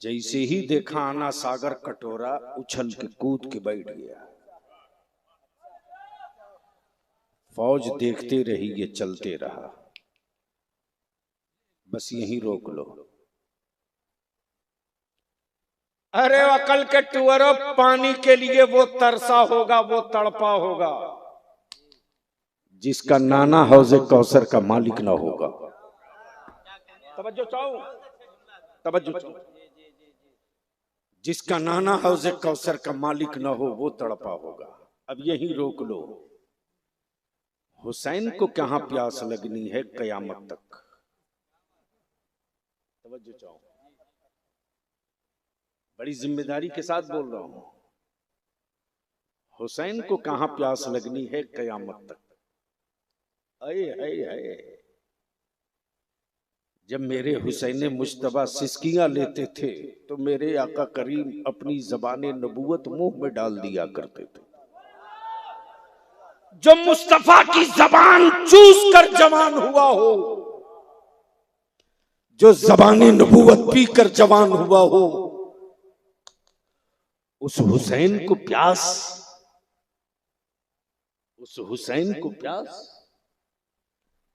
जैसे ही देखा आना सागर कटोरा, उछल के कूद के बैठ गया। फौज देखते रही, ये चलते रहा। बस यहीं रोक लो। अरे अकल के टुअरो, पानी के लिए वो तरसा होगा, वो तड़पा होगा, जिसका नाना हौजे कौसर का मालिक ना होगा। तवज्जो चाहो, तवज्जो चाहो। जिसका नाना हौजे कौसर का मालिक ना हो, वो तड़पा होगा। अब यहीं रोक लो। हुसैन को कहां प्यास लगनी है कयामत तक। तवज्जो चाहो, बड़ी जिम्मेदारी के साथ बोल रहा हूं। हुसैन को कहां प्यास लगनी है कयामत तक। अये जब मेरे हुसैन मुश्तबा सिसकियां लेते थे तो मेरे आका करीम अपनी ज़बाने नबूवत मुंह में डाल दिया करते थे। जो मुस्तफा की जबान चूस कर जवान हुआ हो, जो ज़बाने नबूवत पी कर जवान हुआ हो, उस हुसैन को प्यास, उस हुसैन को प्यास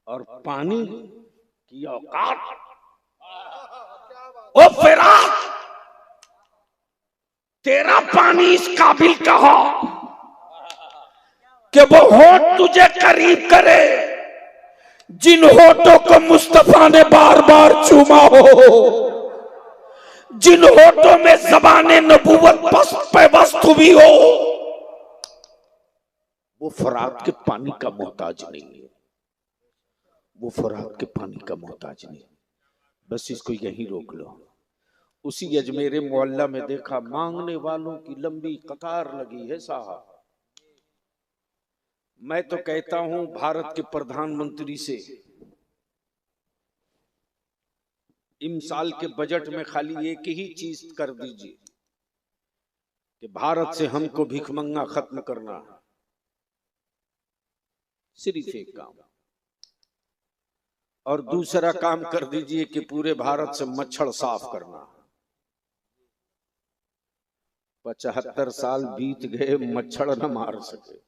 और पानी की औकात। ओ फिराक, तेरा पानी इस काबिल का हो कि वो होठ तुझे करीब करे जिन होठों को मुस्तफा ने बार बार चूमा हो, जिन होठों में ज़बाने नबूवत पस्त पे वस्त हुई हो। वो फरात के पानी का मोहताज नहीं है, वो फरात के पानी का मोहताज नहीं। बस इसको यहीं रोक लो। उसी अजमेर मोहल्ला में देखा, मांगने वालों की लंबी कतार लगी है साहब। मैं तो कहता हूं भारत के प्रधानमंत्री से, इस साल के बजट में खाली एक ही चीज कर दीजिए कि भारत से हमको भिखमंगा खत्म करना है। सिर्फ एक काम। और दूसरा काम कर दीजिए कि पूरे भारत से मच्छर साफ करना। 75 साल बीत गए, मच्छर न मार सके।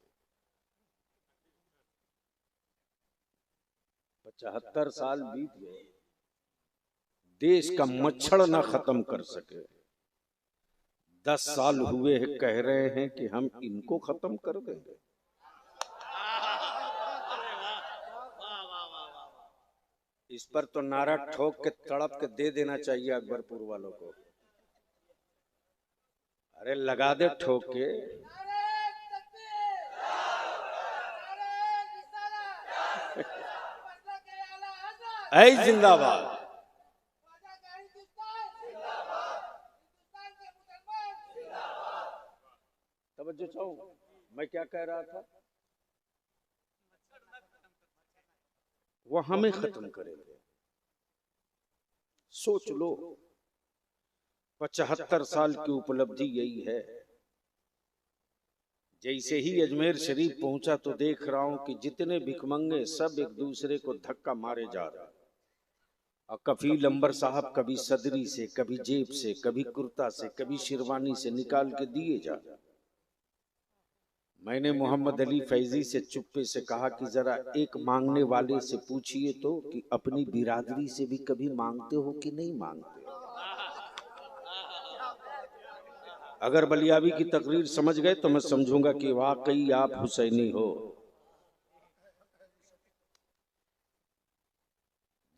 75 साल बीत गए, देश का मच्छर न खत्म कर सके। 10 साल हुए हैं, कह रहे हैं कि हम इनको खत्म कर देंगे। इस पर तो नारा ठोक के तड़प के दे देना चाहिए अकबरपुर वालों को। अरे लगा दे ठोक के। ऐ जिंदाबाद। तवज्जो चाहो, मैं क्या कह रहा था? वो हमें खत्म करेंगे। सोच लो, 75 साल की उपलब्धि यही है। जैसे ही अजमेर शरीफ पहुंचा तो देख रहा हूं कि जितने भिखमंगे सब एक दूसरे को धक्का मारे जा रहे। और कफील अंबर साहब कभी सदरी से, कभी जेब से, कभी कुर्ता से, कभी शेरवानी से निकाल के दिए जा रहे। मैंने मोहम्मद अली फैजी से चुप्पे से कहा कि जरा एक मांगने वाले से पूछिए तो कि अपनी बिरादरी से भी कभी मांगते हो कि नहीं मांगते। अगर बलियाबी की तकरीर समझ गए तो मैं समझूंगा कि वाकई आप हुसैनी हो।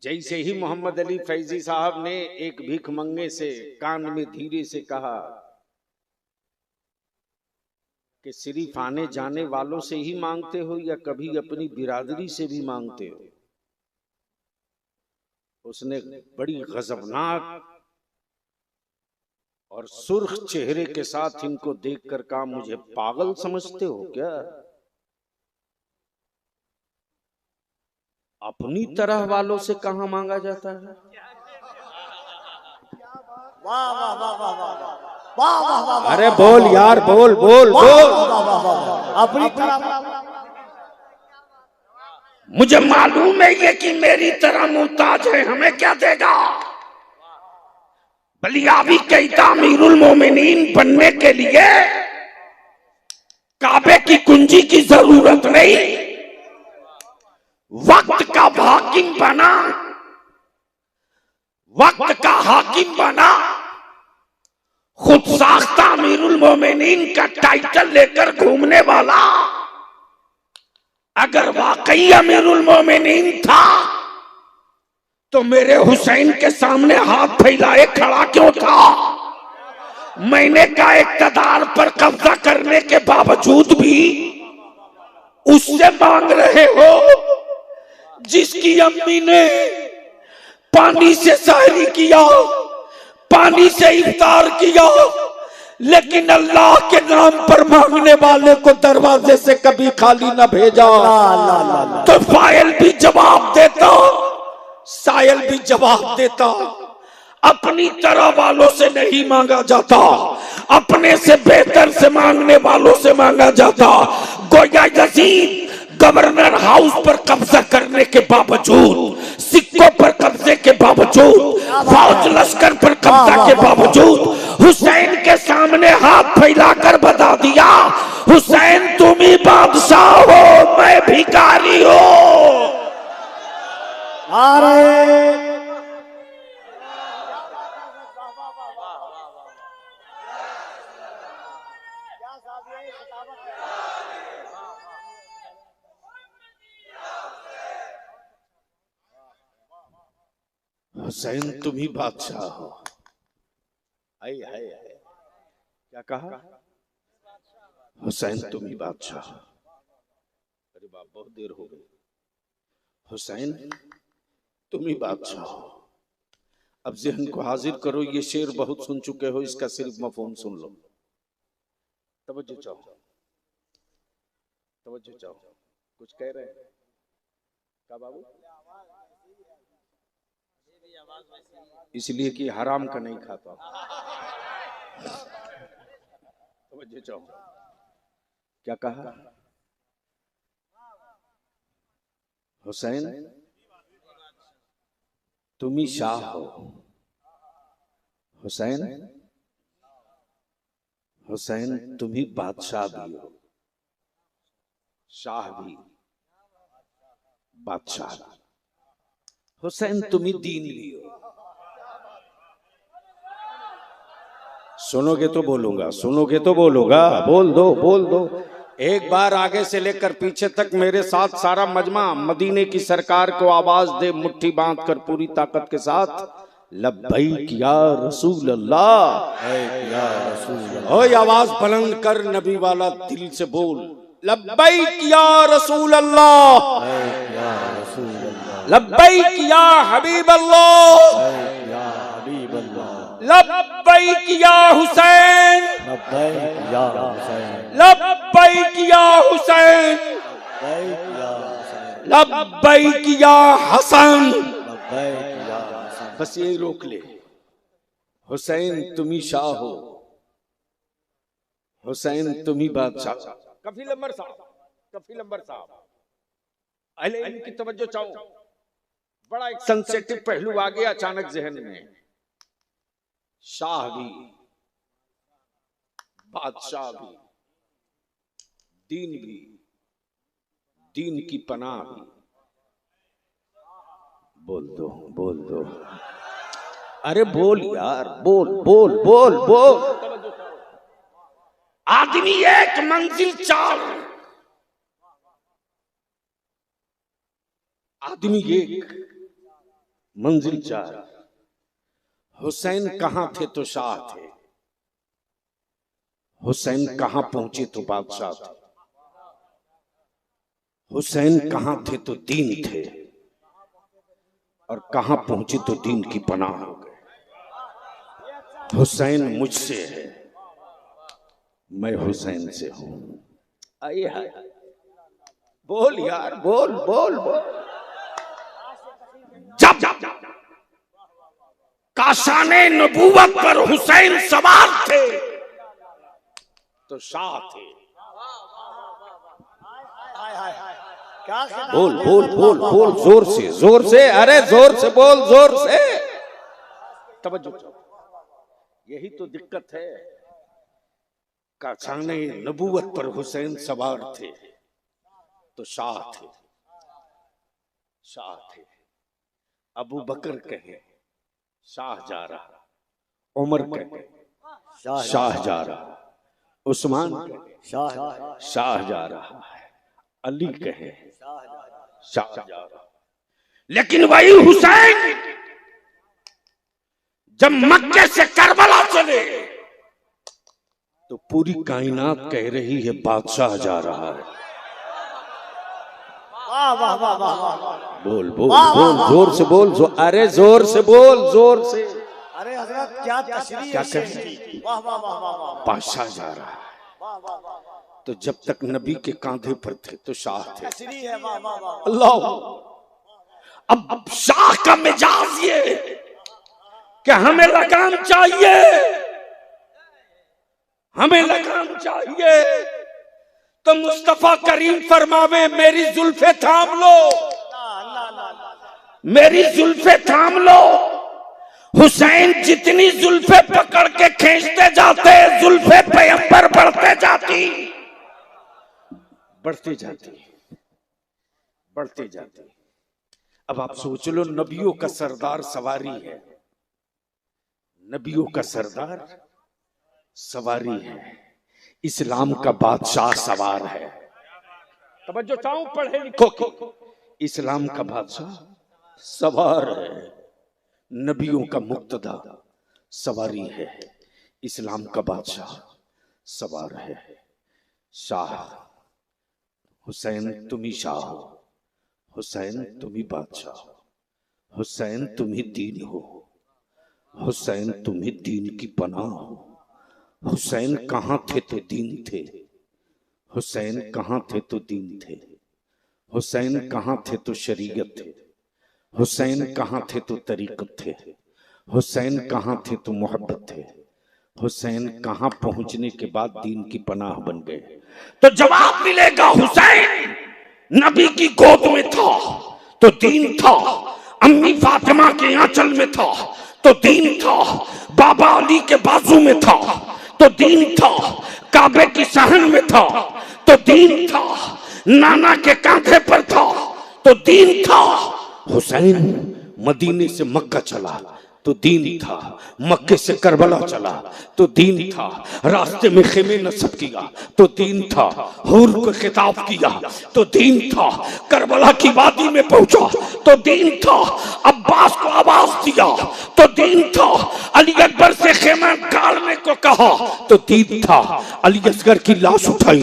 जैसे ही मोहम्मद अली फैजी साहब ने एक भीख मंगे से कान में धीरे से कहा कि सिर्फ आने जाने वालों से ही मांगते हो या कभी अपनी बिरादरी से भी मांगते हो, उसने बड़ी गजबनाक और सुर्ख चेहरे के साथ इनको देखकर कहा, मुझे पागल समझते हो क्या? अपनी तरह वालों से कहां मांगा जाता है? वाह वाह वाह वाह वाह वाह वाह। अरे बोल यार, बोल बोल बोल। अपनी तरह। मुझे मालूम है ये कि मेरी तरह मुमताज है, हमें क्या देगा? बलियाबी कहता, अमीरुल मोमिनीन बनने के लिए काबे की कुंजी की जरूरत नहीं, वक्त का हाकिम बना, वक्त का हाकिम बना, खुद साख्ता अमीरुल मोमिनीन का टाइटल लेकर घूमने वाला अगर वाकई अमीरुल मोमिनीन था तो मेरे हुसैन के सामने हाथ फैलाए खड़ा क्यों था? मैंने का इक्तदार पर कब्जा करने के बावजूद भी उससे मांग रहे हो जिसकी अम्मी ने पानी से सहरी किया, पानी से इफ्तार किया, लेकिन अल्लाह के नाम पर मांगने वाले को दरवाजे से कभी खाली न भेजा। तो फाइल भी जवाब देता, सायल भी जवाब देता। अपनी तरह वालों से नहीं मांगा जाता, अपने से बेहतर से मांगने वालों से मांगा जाता। गोया यजीद गवर्नर हाउस पर कब्जा करने के बावजूद, सिक्कों पर कब्जे के बावजूद, फौज लश्कर पर कब्जा के बावजूद हुसैन के सामने हाथ फैलाकर बता दिया, हुसैन तुम ही बादशाह हो, मैं भिखारी हूं। हुसैन तुम ही बादशाह हो। हाय हाय हाय, क्या कहा? हुसैन तुम ही बादशाह। अरे बाप, बहुत देर हो गई। हुसैन तुम ही बादशाह हो। अब ज़हन को हाजिर करो, ये शेर बहुत सुन चुके हो, इसका सिर्फ मफहूम सुन लो। तवज्जो चाहो, तवज्जो चाहो। कुछ कह रहे हैं क्या बाबू? इसलिए कि हराम का नहीं खाता। तवज्जो चाहो, क्या कहा? हुसैन तुम ही शाह हो। हुसैन, हुसैन तुम ही बादशाह भी हो, शाह भी, बादशाह भी। हुसैन तुम ही दीन भी हो। सुनोगे तो बोलूंगा, सुनोगे तो बोलूंगा। बोल दो, बोल दो। एक बार आगे से लेकर पीछे तक मेरे साथ सारा मजमा मदीने की सरकार को आवाज दे, मुट्ठी बांध कर पूरी ताकत के साथ, लब्बैक या रसूल अल्लाह। ओए आवाज बुलंद कर, नबी वाला दिल से बोल, लब्बैक या रसूल अल्लाह, लब्बैक या हबीब अल्लाह, लब्बैक या हुसैन, लब्बैक या हुसैन, लब्बैक या हसन। बस यही रोक ले। हुसैन तुम ही शाह हो, हुसैन तुम ही बादशाह। कफील अंबर साहब, कफील अंबर साहब, अहले इल्म की तवज्जो चाहो। बड़ा एक सेंसिटिव पहलू आ गया अचानक जहन में। शाह भी, बादशाह भी, दीन भी, दीन की पनाह भी। बोल दो, बोल दो। अरे बोल यार, बोल बोल बोल बोल। आदमी एक मंजिल चार, आदमी एक मंजिल चार। हुसैन कहां थे तो शाह थे, हुसैन कहां पहुंचे तो बादशाह थे, हुसैन कहां थे तो दीन थे, और कहां पहुंचे तो दीन की पनाह हो गए। हुसैन मुझसे है, मैं हुसैन से हूं। आइए हाय, बोल यार, बोल बोल बोल। जब काशाने नबूवत पर हुसैन सवार थे तो शाह थे। बोल बोल बोल बोल, जोर से, जोर से, अरे जोर से बोल, जोर से। तवज्जो, यही तो दिक्कत है। काशाने नबूवत पर हुसैन सवार थे तो शाह थे, शाह थे। अबू बकर कहे शाह जा रहा, उमर कहे शाह जा रहा, उस्मान शाह जा रहा है, अली कहे शाह जा रहा। लेकिन वही हुसैन जब मक्के से करबला चले तो पूरी कायनात कह रही है बादशाह जा रहा है। बोल बोल बोल, जोर से बोल, अरे जोर से बोल, जोर से। अरे हजरत क्या तशरीह, क्या कर, बादशाह जा रहा है। तो जब तक नबी के कांधे पर थे तो शाह थे। अल्लाह, अब शाह का मिजाज ये कि हमें लगाम चाहिए, हमें लगाम चाहिए। तो मुस्तफा करीम फरमावे मेरी जुल्फे थाम लो, मेरी जुल्फे थाम लो। हुसैन जितनी जुल्फे पकड़ के खींचते जाते, जुल्फे पैगंबर बढ़ते जाती, बढ़ती जाती, बढ़ती जाती। अब आप सोच लो, नबियों का सरदार सवारी है, नबियों का सरदार सवारी है, इस्लाम का बादशाह सवार है। तवज्जो चाहूं पढ़े लिखो की, इस्लाम का बादशाह सवार है, नबियों का मुक्तदा सवारी है, इस्लाम का बादशाह सवार है। शाह हुसैन तुम ही शाह हो, हुसैन तुम ही बादशाह हो, हुसैन तुम ही दीन हो, हुसैन तुम ही दीन की पनाह हो। हुसैन कहाँ थे तो दीन थे, हुसैन कहाँ थे तो दीन थे, हुसैन कहाँ थे तो शरीयत थे, हुसैन कहाँ थे तो तरीकत थे, हुसैन कहाँ थे तो मोहब्बत थे, हुसैन कहाँ पहुंचने के बाद दीन की पनाह बन गए। तो जवाब मिलेगा, हुसैन नबी की गोद में था तो दीन था, अम्मी फातिमा के आंचल में था तो दीन था, बाबा अली के बाजू में था तो दीन था, काबे की सहन में था तो दीन था, नाना के कांधे पर था तो दीन था। हुसैन मदीने से मक्का चला तो दीन था, मक्के से करबला चला तो दीन था, रास्ते में खेमे नस्ब किया तो दीन था, हूर को खिताब किया तो दीन था, करबला की वादी में पहुंचा तो दीन था, अब्बास को आवाज दिया तो दीन था, अली अकबर से खेमा गाड़ने को कहा तो दीन था, अली असगर की लाश उठाई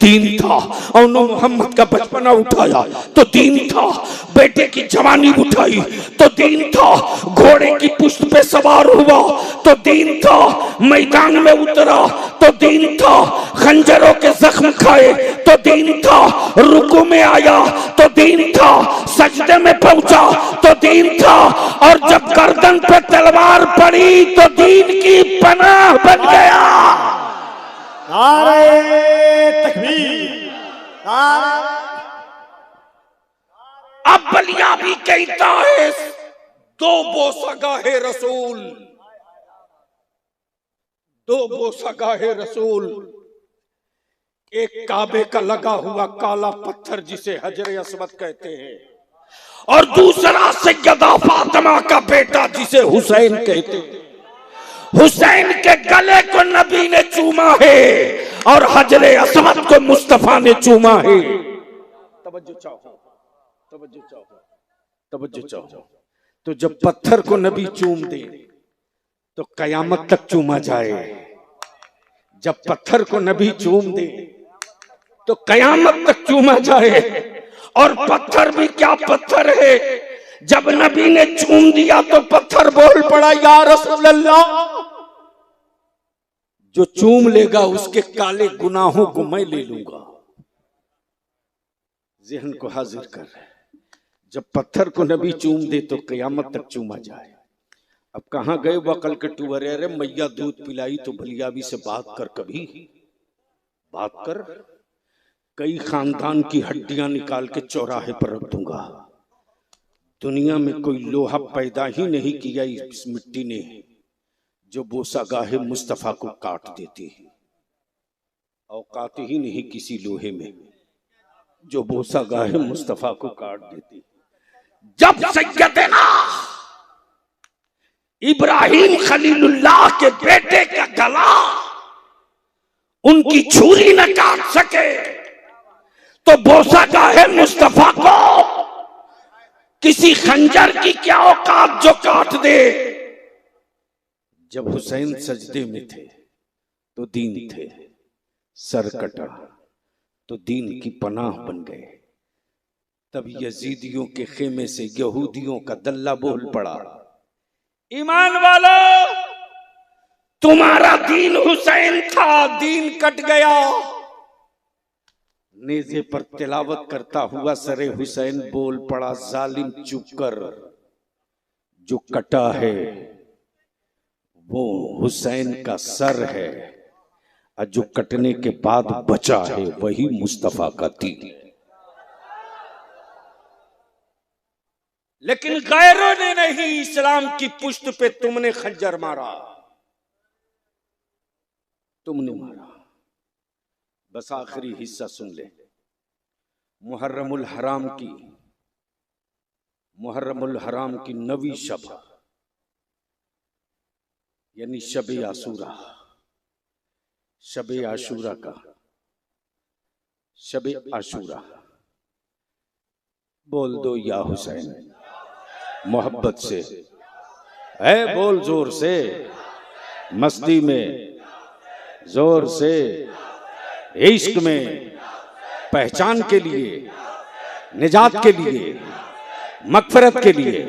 दीन था, और मोहम्मद का बचपना उठाया तो दीन था, बेटे की जवानी उठाई तो दीन था, घोड़े की पुष्ट पे सवार हुआ तो दीन था, मैदान में उतरा तो दीन था, खंजरों के जख्म खाए तो दीन था, रुकू में आया तो दीन था, सजदे में पहुंचा तो दीन था, और जब गर्दन पे तलवार पड़ी तो दीन की पनाह बन गया। नारे तकबीर, अब बलिया भी कहता है दो बोसा गाहे रसूल, दो बोसा गाहे रसूल, एक काबे का लगा हुआ काला पत्थर जिसे हजरे अस्वद कहते हैं, और दूसरा सैयदा फातिमा का बेटा जिसे हुसैन कहते हैं। हुसैन के गले को नबी ने चूमा है और हजरे अस्वद को मुस्तफा ने चूमा है। तवज्जो चाहो, तवज्जो चाहो, तवज्जो चाहो। तो जब पत्थर को नबी चूम दे तो कयामत तक चूमा जाए, जब पत्थर को नबी चूम दे तो कयामत तक चूमा जाए। और पत्थर भी क्या पत्थर है, जब नबी ने चूम दिया तो पत्थर बोल पड़ा या रसूल अल्लाह, जो चूम लेगा उसके काले गुनाहों को मैं ले लूंगा। ज़हन को हाजिर कर, जब पत्थर को नबी चूम दे तो कयामत तक चूमा जाए। अब कहां गए वकल के टूअर? अरे मैया दूध पिलाई तो भलियाबी से बात कर, कभी बात कर। कई खानदान की हड्डियां निकाल के चौराहे पर रख दूंगा। दुनिया में कोई लोहा पैदा ही नहीं किया इस मिट्टी ने जो बोसा गाहे मुस्तफा को काट देती है। औकात ही नहीं किसी लोहे में जो बोसा गाहे मुस्तफा को काट देती। जब सैयदना इब्राहिम खलीलुल्लाह के बेटे का गला उनकी छुरी न काट सके तो बोसा गाहे मुस्तफा को किसी खंजर की क्या औकात जो काट दे। जब हुसैन सजदे में थे तो दीन थे, सर कटा तो दीन की पनाह बन गए। तब यजीदियों के खेमे से यहूदियों का दल्ला बोल पड़ा, ईमान वालों तुम्हारा दीन हुसैन था, दीन कट गया। नेज़े पर तिलावत करता हुआ सरे हुसैन बोल पड़ा, जालिम चुप कर, जो कटा है वो हुसैन का सर है और जो कटने के बाद बचा है वही मुस्तफा का दीन है। लेकिन गैरों ने नहीं, इस्लाम की पुश्त पे तुमने खंजर मारा, तुमने मारा। बस आखिरी हिस्सा सुन ले। मुहर्रमुल हराम की 9वीं शब यानी शब आशूरा, शब आशूरा का शब आशूरा बोल दो या हुसैन मोहब्बत से है, बोल जोर से, मस्ती में जोर से, इश्क में, पहचान के लिए, निजात के लिए, मगफरत के लिए,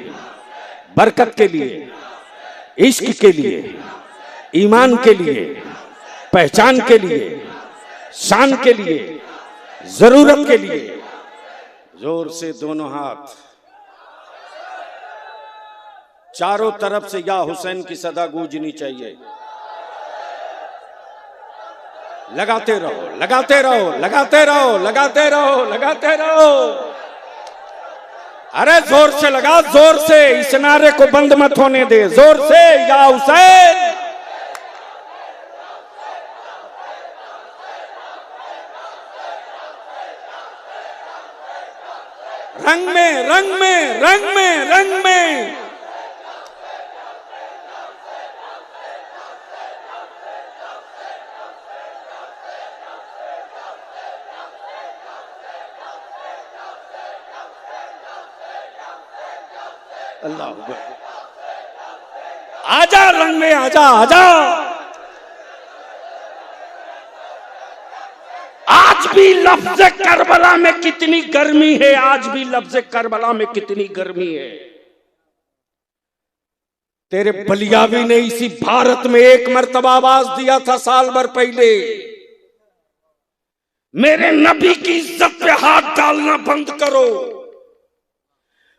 बरकत के लिए, इश्क के लिए, ईमान के लिए, पहचान के लिए, शान के लिए, जरूरत के लिए। जोर से दोनों हाथ, चारों तरफ से या हुसैन की सदा गूंजनी चाहिए। लगाते रहो, लगाते रहो, लगाते रहो, लगाते रहो, लगाते रहो। अरे जोर से लगा, जोर से, इस नारे को बंद मत होने दे। जोर से या हुसैन। रंग में, रंग में, रंग में, रंग में। अल्लाह, आजा रंग में, आजा, आजा। आज भी लफ्ज़ करबला में कितनी गर्मी है, आज भी लफ्ज़ करबला में कितनी गर्मी है। तेरे बलियावी ने इसी भारत में एक मर्तबा आवाज दिया था साल भर पहले, मेरे नबी की इज्जत पे हाथ डालना बंद करो,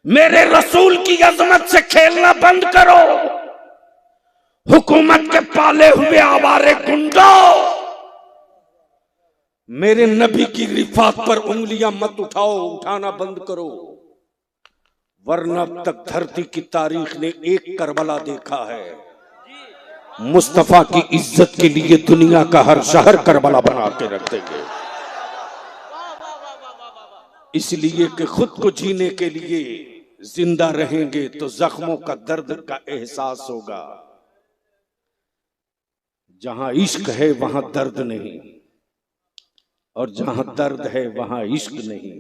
मेरे रसूल की अजमत से खेलना बंद करो। हुकूमत के पाले हुए आवारे गुंडों, मेरे नबी की रिफात पर उंगलियां मत उठाओ, उठाना बंद करो, वरना अब तक धरती की तारीख ने एक करबला देखा है। मुस्तफा की इज्जत के लिए दुनिया का हर शहर करबला बना के रख देंगे। इसलिए कि खुद को जीने के लिए जिंदा रहेंगे तो जख्मों का दर्द का एहसास होगा। जहां इश्क है वहां दर्द नहीं, और जहां दर्द है वहां इश्क नहीं।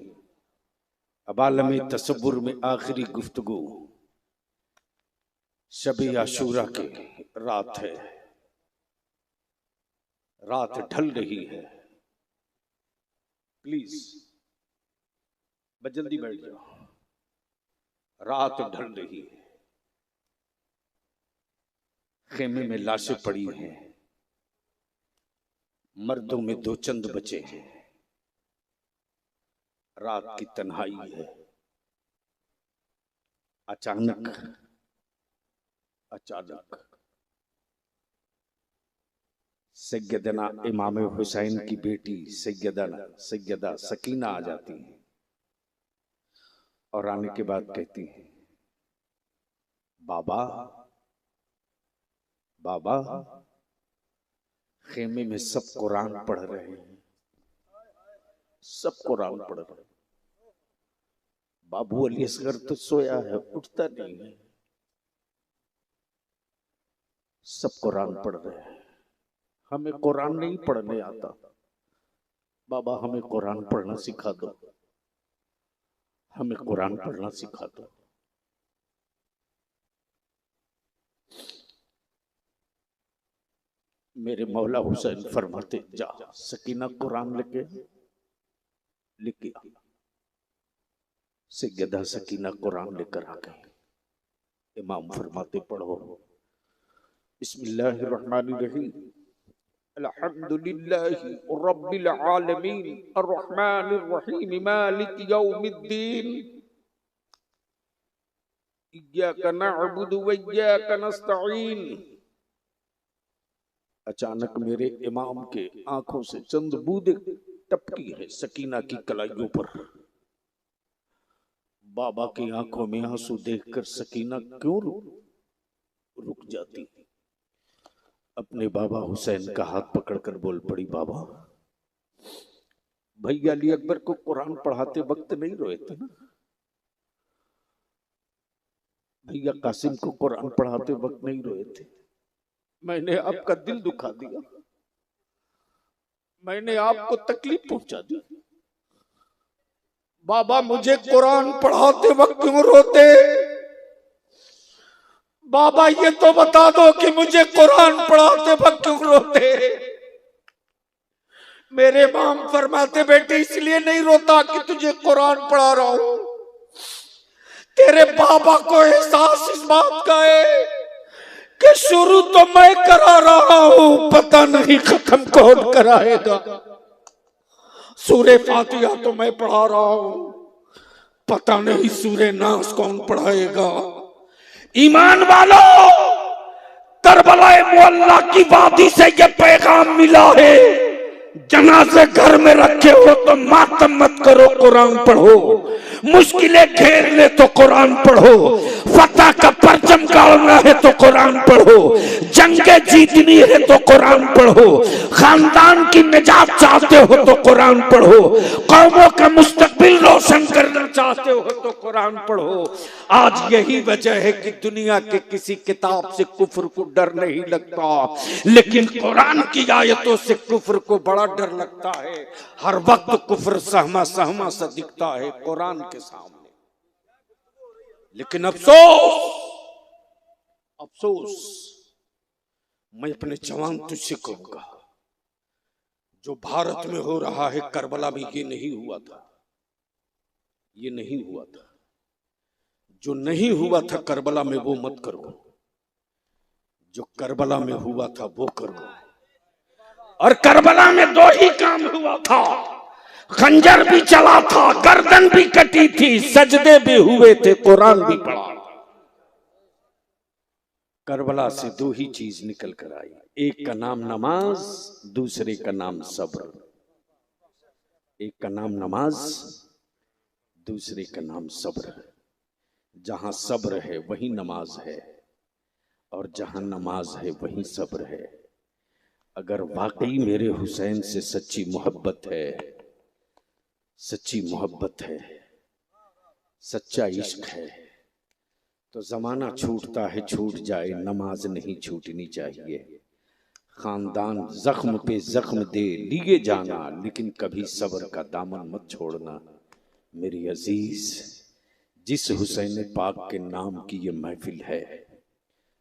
अब आलमी तसव्वुर में आखिरी गुफ्तगू शब आशूरा की रात है, रात ढल रही है। प्लीज बस जल्दी बैठ जाओ, रात ढल रही है। खेमे में लाशें पड़ी हैं, मर्दों में दो चंद बचे हैं, रात की तन्हाई है। अचानक सैयदना इमाम हुसैन की बेटी सैयदा सकीना आ जाती है और आने के बाद कहती है, बाबा बाबा, खेमे में सब कुरान पढ़ रहे हैं, सब कुरान पढ़ रहे हैं। बाबू अली असगर तो सोया है, उठता नहीं है। सब कुरान पढ़ रहे हैं, हमें कुरान नहीं पढ़ने आता। बाबा हमें कुरान पढ़ना सिखा दो, हमें कुरान पढ़ना सिखा दो। मेरे मौला हुसैन फरमाते, जा सकीना कुरान लेके आ। सैयदा सकीना कुरान लेकर आ गई। इमाम फरमाते, पढ़ो। बिस्मिल्लाहिर्रहमानिर्रहीम, अल्हम्दुलिल्लाहि रब्बिल आलमीन अर्रहमानिर रहीम मालिक यौमिद्दीन इय्याका नअबुदु व इय्याका नस्तईन। अचानक मेरे इमाम के आंखों से चंद बूंदें टपकी है सकीना की कलाइयों पर। बाबा की आंखों में आंसू देखकर सकीना क्यों रुक जाती। अपने बाबा हुसैन का हाथ पकड़कर बोल पड़ी, बाबा भैया अली अकबर को कुरान पढ़ाते वक्त नहीं रोए थे ना? भैया कासिम को कुरान पढ़ाते वक्त नहीं रोए थे? मैंने आपका दिल दुखा दिया, मैंने आपको तकलीफ पहुंचा दी। बाबा मुझे कुरान पढ़ाते वक्त क्यों रोते? बाबा ये तो बता दो कि मुझे कुरान पढ़ाते वक्त क्यों रोते? मेरे इमाम फरमाते, बेटे इसलिए नहीं रोता कि तुझे कुरान पढ़ा रहा हूं। तेरे बाबा को एहसास इस बात का है कि शुरू तो मैं करा रहा हूं, पता नहीं खत्म कौन कराएगा। सूरे फातिहा तो मैं पढ़ा रहा हूं, पता नहीं सूरे नास कौन पढ़ाएगा। ईमान वालों, करबलाए मुअल्ला की वादी से ये पैगाम मिला है, जनाजे घर में रखे हो तो मातम मत करो, कुरान पढ़ो। मुश्किलें घेर ले तो कुरान पढ़ो। फतह का परचम गाड़ना है तो कुरान पढ़ो। जंगे जीतनी है तो कुरान पढ़ो। खानदान की निजात चाहते हो तो कुरान पढ़ो। कौमों का मुस्तकबिल रोशन करना चाहते हो तो कुरान पढ़ो। आज यही वजह है कि दुनिया के किसी किताब से कुफ्र को डर नहीं लगता, लेकिन कुरान की आयतों से कुफ्र को बड़ा डर लगता है। हर वक्त कुफ्र सहमा सहमा सा दिखता है कुरान के सामने। लेकिन अफसोस मैं अपने जवान तुझसे कहूंगा, जो भारत में हो रहा है करबला में ये नहीं हुआ था, ये नहीं हुआ था। जो नहीं हुआ था करबला में वो मत करो, जो करबला में हुआ था वो करो। और करबला में दो ही काम हुआ था, खंजर भी चला था, गर्दन भी कटी थी, सजदे भी हुए थे, कुरान भी पढ़ा। करबला से दो ही चीज निकल कर आई, एक का नाम नमाज, दूसरे का नाम सब्र। एक का नाम नमाज, दूसरे का नाम सब्र। जहां सब्र है वहीं नमाज है, और जहां नमाज है वहीं सब्र है। अगर वाकई मेरे हुसैन से सच्ची मोहब्बत है, सच्ची मोहब्बत है, सच्चा इश्क है, तो जमाना छूटता है छूट जाए, नमाज नहीं छूटनी चाहिए। खानदान जख्म पे जख्म दे लिए जाना, लेकिन कभी सब्र का दामन मत छोड़ना। मेरी अजीज, जिस हुसैन पाक के नाम की ये महफिल है,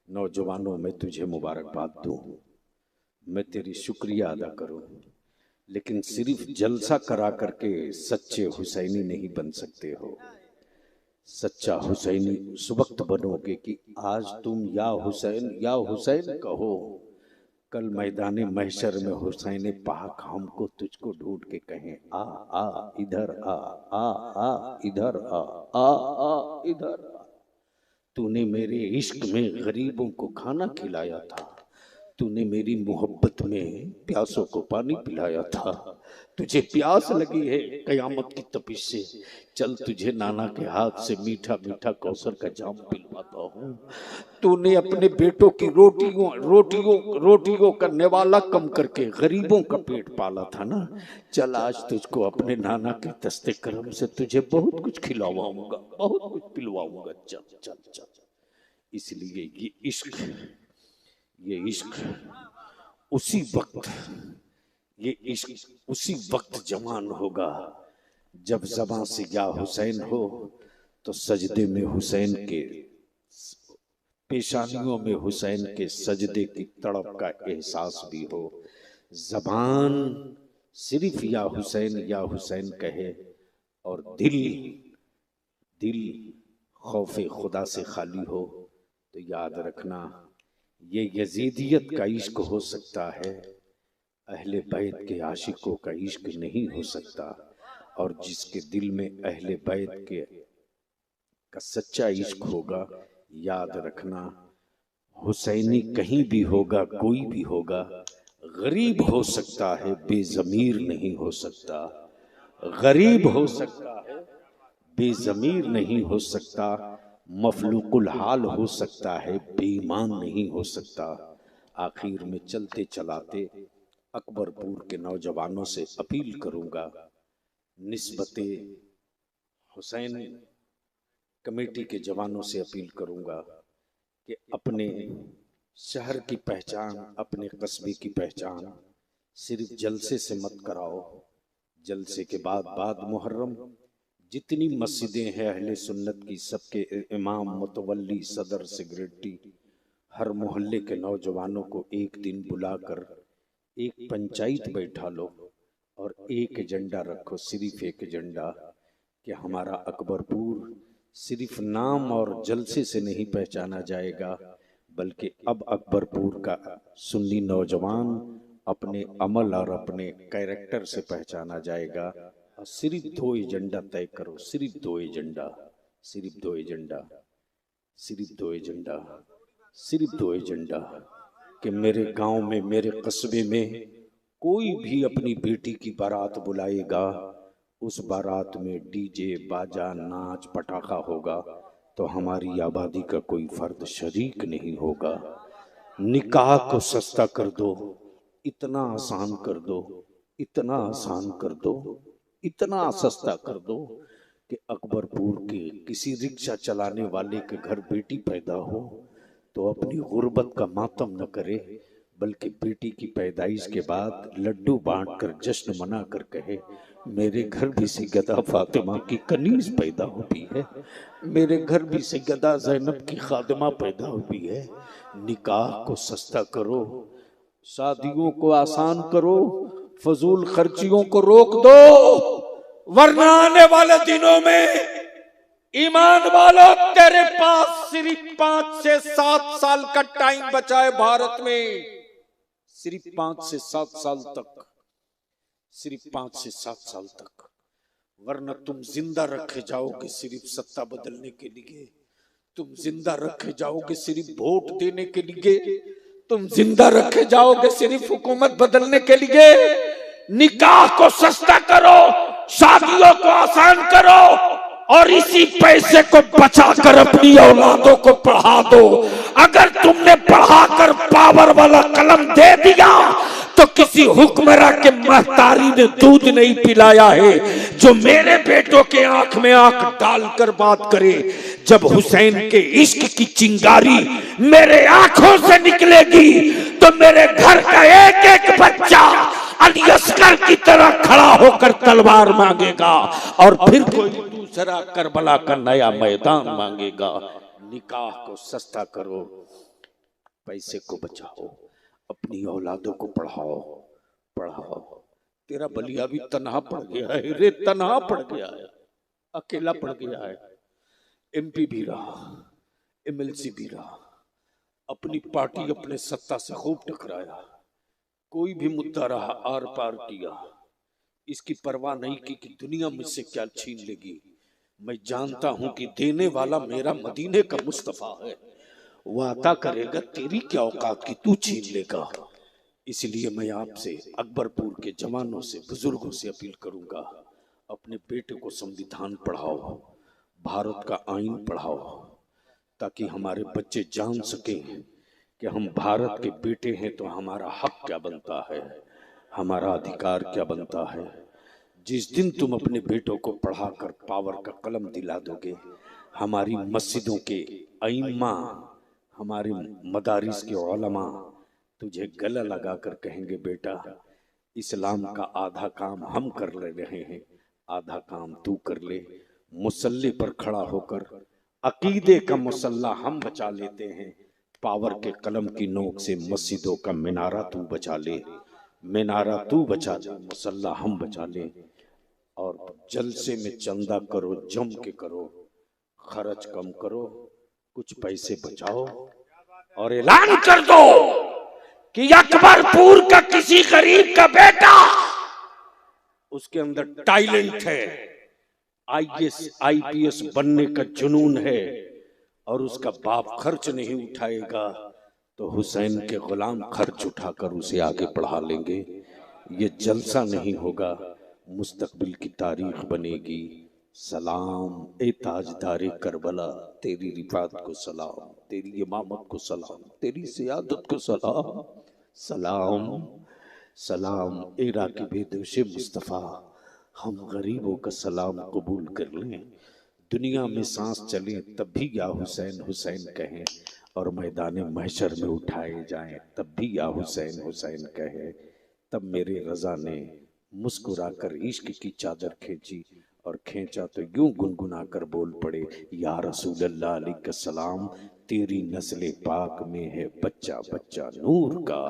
नौजवानों में तुझे मुबारकबाद दूं, मैं तेरी शुक्रिया अदा करूं, लेकिन सिर्फ जलसा करा करके सच्चे हुसैनी नहीं बन सकते हो। सच्चा हुसैनी उस वक्त बनोगे कि आज तुम या हुसैन कहो, कल मैदाने महशर में हुसैन पाक हमको तुझको ढूंढ के कहें, आ इधर आ इधर आ इधर आ। तूने मेरे इश्क में गरीबों को खाना खिलाया था, तूने मेरी मोहब्बत में प्यासों को पानी पिलाया था। तुझे प्यास लगी है कयामत की तपिश से, चल तुझे नाना के हाथ से मीठा मीठा कौसर का जाम पिलवाता हूँ। तूने अपने बेटों की रोटियों का निवाला कम करके गरीबों का पेट पाला था ना। चल आज तुझको अपने नाना के दस्ते करम से तुझे बहुत कुछ खिलवाऊंगा, बहुत कुछ पिलवाऊंगा। चल चल चल। इसलिए ये इश्क उसी वक्त जवान होगा जब ज़बां से या हुसैन हो तो सजदे में हुसैन के, पेशानियों में हुसैन के सजदे की तड़प का एहसास भी हो। ज़बान सिर्फ या हुसैन कहे और दिल खौफे खुदा से खाली हो, तो याद रखना ये यजीदियत का इश्क हो सकता है, अहले बैत के आशिकों का इश्क नहीं हो सकता। और जिसके दिल में अहले बैत के का सच्चा इश्क होगा, याद रखना हुसैनी कहीं भी होगा, कोई भी होगा, गरीब हो सकता है बेज़मीर नहीं हो सकता, गरीब हो सकता है बेज़मीर नहीं हो सकता, मफलूकुल हाल हो सकता है बेईमान नहीं हो सकता। आखिर में चलते चलाते अकबरपुर के नौजवानों से अपील करूंगा, निस्बते हुसैन कमेटी के जवानों से अपील करूंगा कि अपने शहर की पहचान, अपने कस्बे की पहचान सिर्फ जलसे से मत कराओ। जलसे के बाद मुहर्रम जितनी मस्जिदें हैं अहले सुन्नत की, सबके इमाम, मुतवल्ली, सदर, सेक्रेटरी, हर मोहल्ले के नौजवानों को एक दिन बुलाकर एक पंचायत बैठा लो और एक एजेंडा रखो, सिर्फ एक एजेंडा कि हमारा अकबरपुर सिर्फ नाम और जलसे से नहीं पहचाना जाएगा, बल्कि अब अकबरपुर का सुन्नी नौजवान अपने अमल और अपने कैरेक्टर से पहचाना जाएगा। सिर्फ दो एजेंडा तय करो, सिर्फ दो एजेंडा, सिर्फ दो एजेंडा, सिर्फ दो एजेंडा, सिर्फ दो एजेंडा कि मेरे गांव में, मेरे कस्बे में कोई भी अपनी बेटी की बारात बुलाएगा, उस बारात में डीजे, बाजा, नाच, पटाखा होगा तो हमारी आबादी का कोई फर्द शरीक नहीं होगा। निकाह को सस्ता कर दो, इतना आसान कर दो, इतना आसान कर दो, इतना सस्ता कर दो कि अकबरपुर के किसी रिक्शा चलाने वाले के घर बेटी पैदा हो तो अपनी गुर्बत का मातम न करे, बल्कि बेटी की पैदाइश के बाद लड्डू बांटकर जश्न मनाकर कहे, मेरे घर भी सैयदा फातिमा की कनीज पैदा हुई है, मेरे घर भी सैयदा ज़ैनब की खादिमा पैदा हुई है। निकाह को सस्ता करो, शादियों को आसान करो, फजूल खर्चियों को रोक दो, वरना आने वाले दिनों में ईमान वालों तेरे पास सिर्फ 5 से 7 साल का टाइम बचा है भारत में, सिर्फ 5 से 7 साल तक, सिर्फ 5 से 7 साल तक, वरना तुम जिंदा रखे जाओगे सिर्फ सत्ता बदलने के लिए, तुम जिंदा रखे जाओगे सिर्फ वोट देने के लिए, तुम जिंदा रखे जाओगे सिर्फ हुकूमत बदलने के लिए। निकाह को सस्ता करो, शादियों को आसान करो और इसी पैसे को बचाकर अपनी औलादों को पढ़ा दो। अगर तुमने पढ़ाकर पावर वाला कलम दे दिया तो किसी हुक्मरां के महतारी ने दूध नहीं पिलाया है जो मेरे बेटों के आंख में आंख डालकर बात करे। जब हुसैन के इश्क की चिंगारी मेरे आंखों से निकलेगी तो मेरे घर का एक एक बच्चा अली अस्कर की तरह खड़ा होकर तलवार मांगेगा और फिर कोई दूसरा करबला का नया मैदान मांगेगा। निकाह को सस्ता करो, पैसे को बचाओ, अपनी औलादों को पढ़ाओ, पढ़ाओ। तेरा बलिया भी तन्हा पड़ गया है रे, तन्हा पड़ गया है, अकेला पड़ गया है। एमपी भी रहा, एमएलसी भी रहा, अपनी पार्टी अपने सत्ता से खूब टकराया, कोई भी मुद्दा रहा आर पार किया, इसकी परवाह नहीं की कि दुनिया मुझसे क्या छीन लेगी। मैं जानता हूं कि देने वाला मेरा मदीने का मुस्तफा है, वो अता करेगा, तेरी क्या औकात की तू छीन लेगा। इसलिए मैं आपसे, अकबरपुर के जवानों से, बुजुर्गों से अपील करूंगा, अपने बेटे को संविधान पढ़ाओ, भारत का आईन पढ़ाओ, ताकि हमारे बच्चे जान सकें कि हम भारत के बेटे हैं तो हमारा हक क्या बनता है, हमारा अधिकार क्या बनता है। जिस दिन तुम अपने बेटों को पढ़ाकर पावर का कलम दिला दोगे, हमारी मस्जिदों के अइम्मा, हमारे मदारिस के उलमा तुझे गला लगाकर कहेंगे, बेटा इस्लाम का आधा काम हम कर ले रहे हैं, आधा काम तू कर ले। मुसल्ले पर खड़ा होकर अकीदे का मुसल्ला हम बचा लेते हैं, पावर के कलम की नोक से मस्जिदों का मीनारा तू बचा ले, मीनारा तू बचा ले, मुसल्ला हम बचा ले। और जलसे में चंदा करो, जम के करो, खर्च कम करो, कुछ पैसे बचाओ और ऐलान कर दो कि अकबरपुर का किसी गरीब का बेटा, उसके अंदर टैलेंट है, आईएएस आईपीएस बनने का जुनून है, और उसका बाप खर्च नहीं उठाएगा तो हुसैन के गुलाम खर्च उठाकर उसे आगे बढ़ा लेंगे। ये जलसा नहीं होगा, मुस्तकबिल की तारीख बनेगी। सलाम ए ताजदारे करबला, तेरी रिफात को सलाम, तेरी इमामत को सलाम, तेरी सियादत को सलाम। सलाम सलाम ए राकिबे दोशे मुस्तफ़ा, हम गरीबों का सलाम कबूल कर लें। दुनिया में सांस चले तब भी या हुसैन हुसैन कहें, और मैदान महशर में उठाए जाएं तब भी या हुसैन हुसैन कहें। तब मेरे रजा ने मुस्कुराकर इश्क की चादर खींची, और खींचा तो यूं गुनगुनाकर बोल पड़े, या रसूल अल्लाह अलैहि सलाम, तेरी नस्ल पाक में है बच्चा बच्चा नूर का,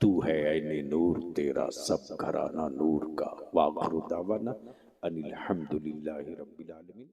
तू है ऐने नूर, तेरा सब घराना नूर का। वाखिरु दावाना अनिल हम्दुलिल्लाहि रब्बिल आलमीन।